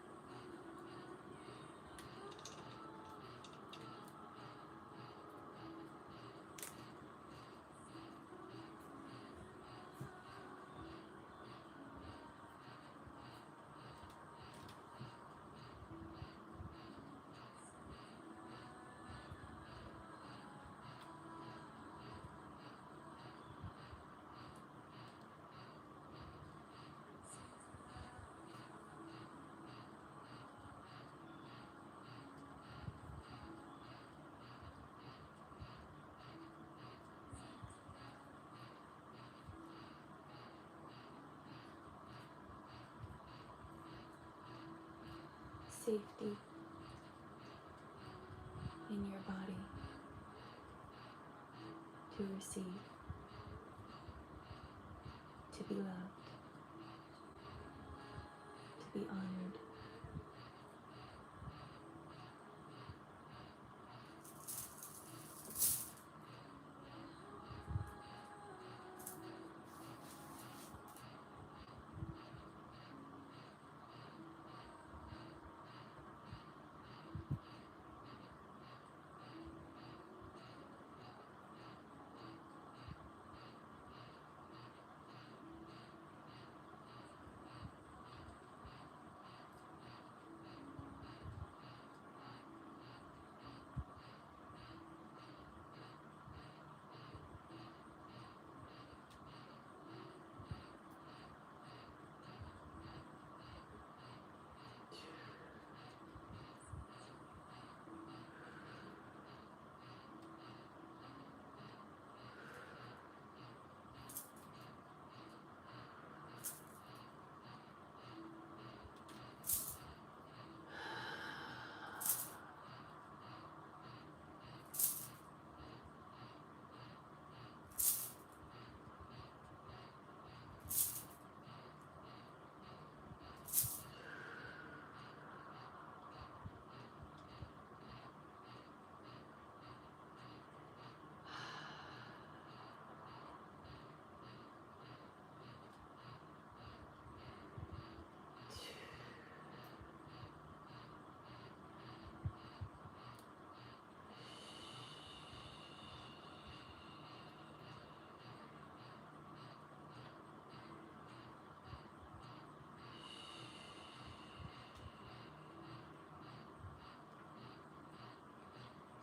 safety in your body to receive, to be loved, to be honored.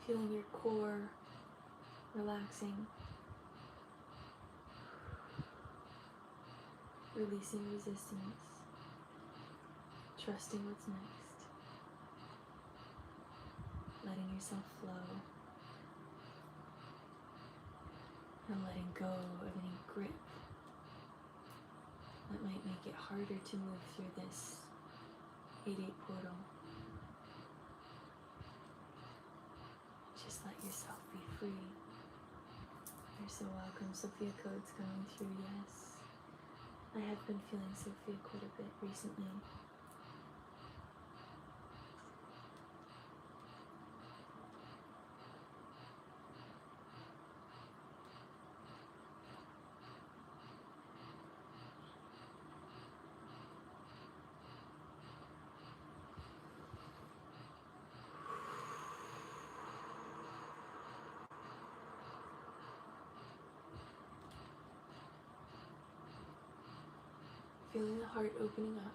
Feeling your core relaxing, releasing resistance, trusting what's next, letting yourself flow, and letting go of any grip that might make it harder to move through this 8-8 portal. Just let yourself be free. You're so welcome. Sophia code's coming through, yes. I have been feeling Sophia quite a bit recently. Feeling the heart opening up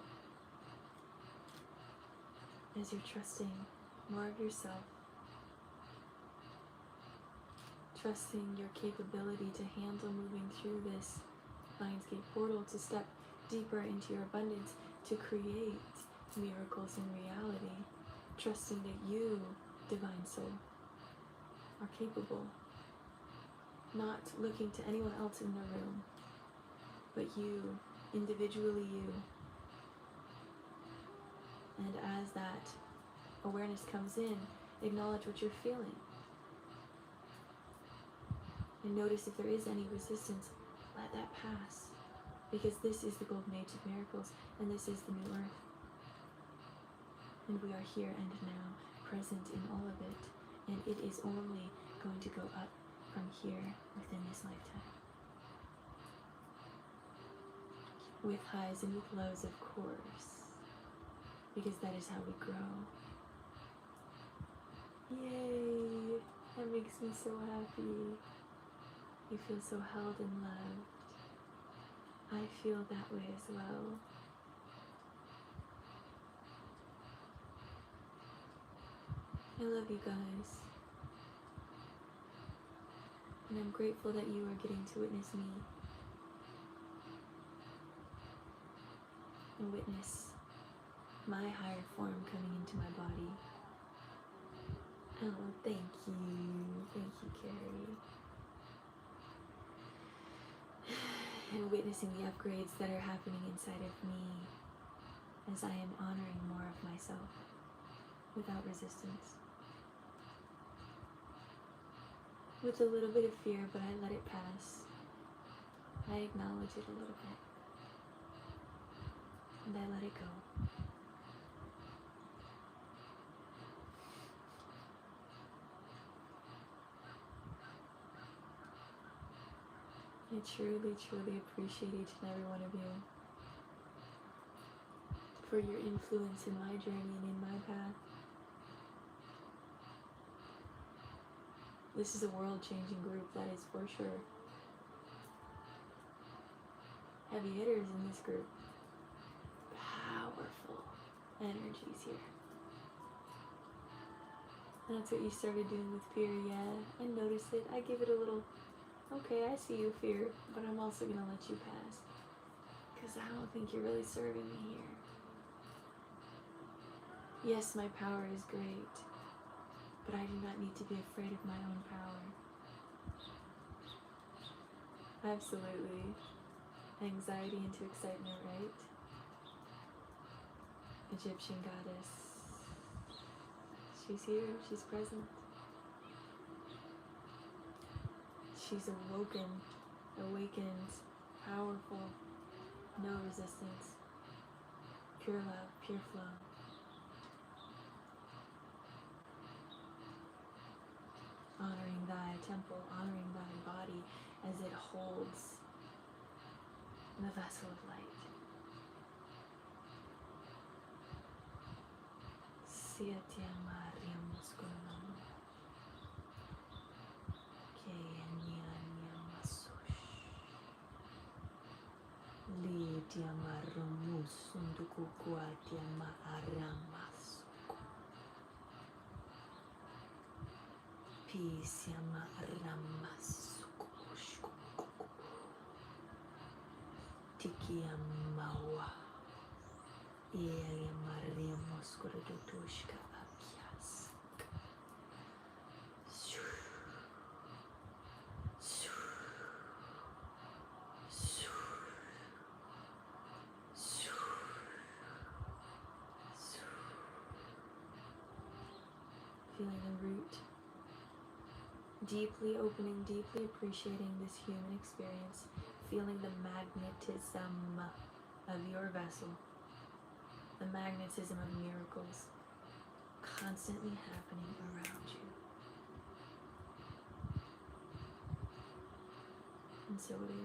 as you're trusting more of yourself, trusting your capability to handle moving through this Lionsgate portal, to step deeper into your abundance, to create miracles in reality, trusting that you, divine soul, are capable, not looking to anyone else in the room, but you, individually you. And as that awareness comes in, acknowledge what you're feeling. And notice if there is any resistance, let that pass. Because this is the Golden Age of Miracles, and this is the new earth. And we are here and now, present in all of it. And it is only going to go up from here within this lifetime. With highs and with lows, of course, because that is how we grow. Yay! That makes me so happy. You feel so held and loved. I feel that way as well. I love you guys. And I'm grateful that you are getting to witness me. And witness my higher form coming into my body. Oh, thank you. Thank you, Carrie. And witnessing the upgrades that are happening inside of me as I am honoring more of myself. without resistance. With a little bit of fear, but I let it pass. I acknowledge it a little bit. And I let it go. I truly, truly appreciate each and every one of you for your influence in my journey and in my path. This is a world-changing group, that is for sure. Heavy hitters in this group. Powerful energies here. That's what you started doing with fear, yeah. I noticed it. I give it a little, okay, I see you, fear, but I'm also going to let you pass. Because I don't think you're really serving me here. Yes, my power is great, but I do not need to be afraid of my own power. Absolutely. Anxiety into excitement, right? Egyptian goddess. She's here, she's present. She's awoken, awakened, powerful, no resistance, pure love, pure flow. Honoring thy temple, honoring thy body as it holds the vessel of light. Siatya Mariam Muskunam. Kenyanya Masush. Lydia Marumus Sundukukuatya Maaramasuku. Peace Maaramasuku. Tikia Mawa. Eya Maria Moskurutushka Apias. Feeling the root. Deeply opening, deeply appreciating this human experience. Feeling the magnetism of your vessel. The magnetism of miracles constantly happening around you. And so it is.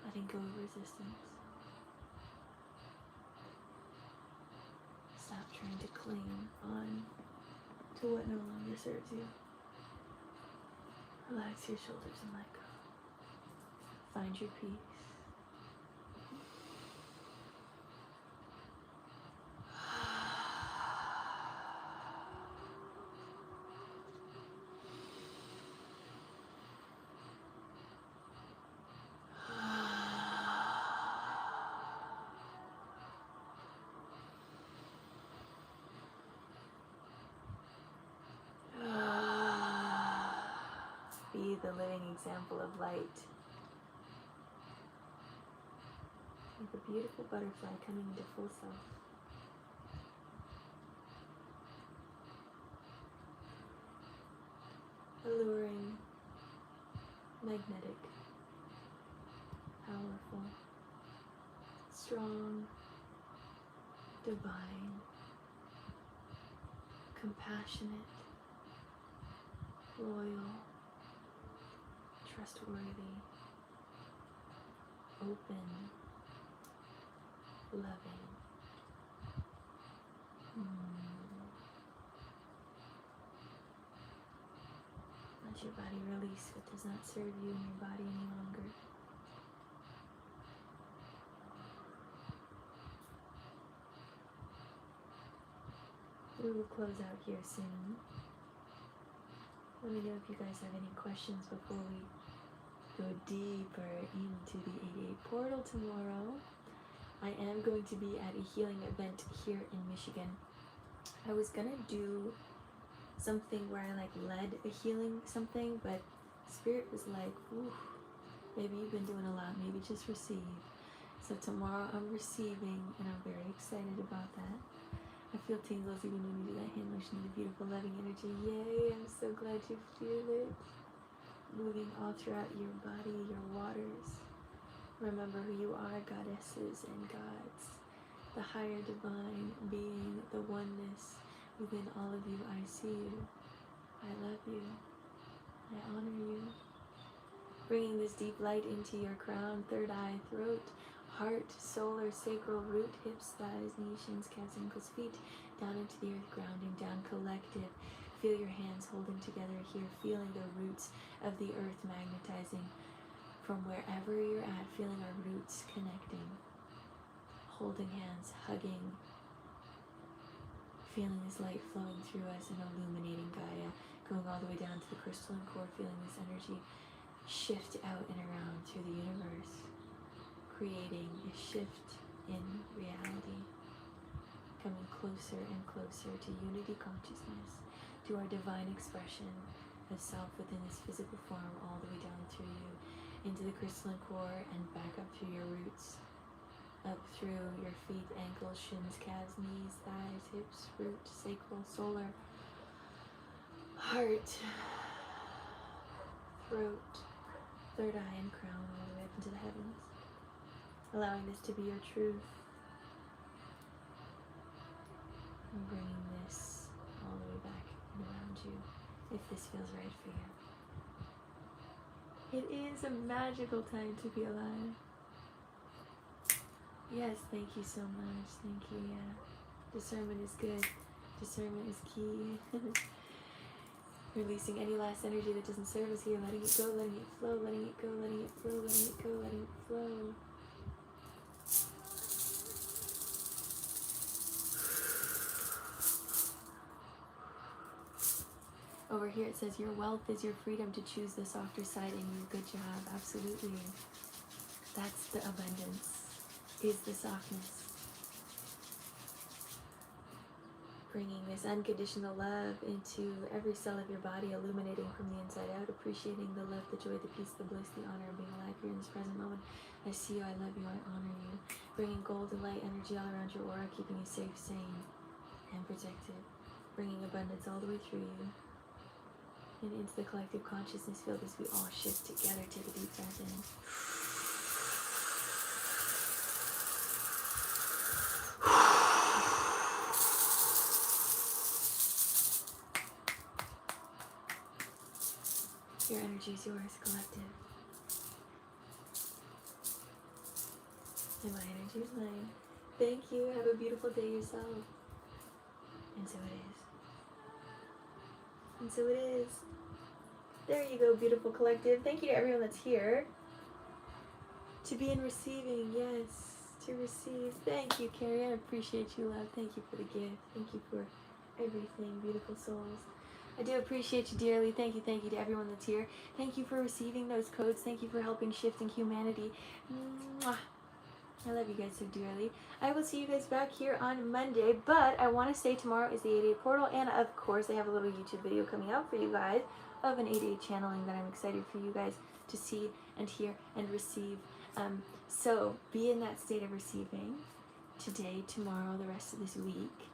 Letting go of resistance. Stop trying to cling on to what no longer serves you. Relax your shoulders and let go. Find your peace. Be the living example of light. Like a beautiful butterfly coming into full self. Alluring, magnetic, powerful, strong, divine, compassionate, loyal, trustworthy, open, loving. Let your body release what does not serve you and your body any longer. We will close out here soon. Let me know if you guys have any questions before we go deeper into the 88 portal tomorrow. I am going to be at a healing event here in Michigan. I was gonna do something where I like led a healing something, but Spirit was like, ooh, maybe you've been doing a lot, maybe just receive. So tomorrow I'm receiving, and I'm very excited about that. I feel tingles even when you do that hand motion, the beautiful loving energy. Yay, I'm so glad you feel it. Moving all throughout your body, your waters. Remember who you are, goddesses and gods. The higher divine being, the oneness within all of you. I see you. I love you. I honor you. Bringing this deep light into your crown, third eye, throat, heart, solar, sacral, root, hips, thighs, knees, shins, calves, ankles, feet, down into the earth, grounding down, collective. Feel your hands holding together here, feeling the roots of the earth magnetizing from wherever you're at, feeling our roots connecting, holding hands, hugging, feeling this light flowing through us and illuminating Gaia, going all the way down to the crystalline core, feeling this energy shift out and around through the universe, creating a shift in reality, coming closer and closer to unity consciousness, to our divine expression of self within this physical form, all the way down through you, into the crystalline core and back up through your roots, up through your feet, ankles, shins, calves, knees, thighs, hips, root, sacral, solar, heart, throat, third eye and crown, all the way up into the heavens, allowing this to be your truth, and bringing this all the way back and around you, if this feels right for you. It is a magical time to be alive. Yes, thank you so much. Thank you, yeah. Discernment is good. Discernment is key. Releasing any last energy that doesn't serve us here. Letting it go, letting it flow, letting it go, letting it flow, letting it go, letting it flow. Over here it says, your wealth is your freedom to choose the softer side in you. Good job. Absolutely. That's the abundance, is the softness. Bringing this unconditional love into every cell of your body, illuminating from the inside out, appreciating the love, the joy, the peace, the bliss, the honor of being alive here in this present moment. I see you, I love you, I honor you. Bringing golden light energy all around your aura, keeping you safe, sane, and protected. Bringing abundance all the way through you and into the collective consciousness field as we all shift together. Take a deep breath in. Your energy is yours, collective. And my energy is mine. Thank you. Have a beautiful day yourself. And so it is. And so it is. There you go, beautiful collective. Thank you to everyone that's here. To be in receiving, yes. To receive. Thank you, Carrie. I appreciate you, love. Thank you for the gift. Thank you for everything, beautiful souls. I do appreciate you dearly. Thank you to everyone that's here. Thank you for receiving those codes. Thank you for helping shifting humanity. Mwah. I love you guys so dearly. I will see you guys back here on Monday, but I want to say tomorrow is the 88 portal, and of course I have a little YouTube video coming out for you guys of an 88 channeling that I'm excited for you guys to see and hear and receive. So be in that state of receiving today, tomorrow, the rest of this week.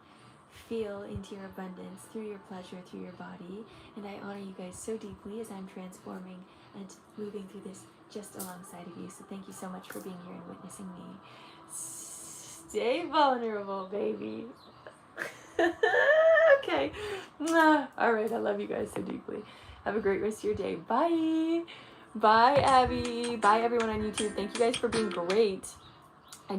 Feel into your abundance through your pleasure, through your body, and I honor you guys so deeply as I'm transforming and moving through this just alongside of you. So thank you so much for being here and witnessing me. Stay vulnerable, baby. Okay. All right, I love you guys so deeply. Have a great rest of your day. Bye. Bye, Abby. Bye, everyone on YouTube. Thank you guys for being great.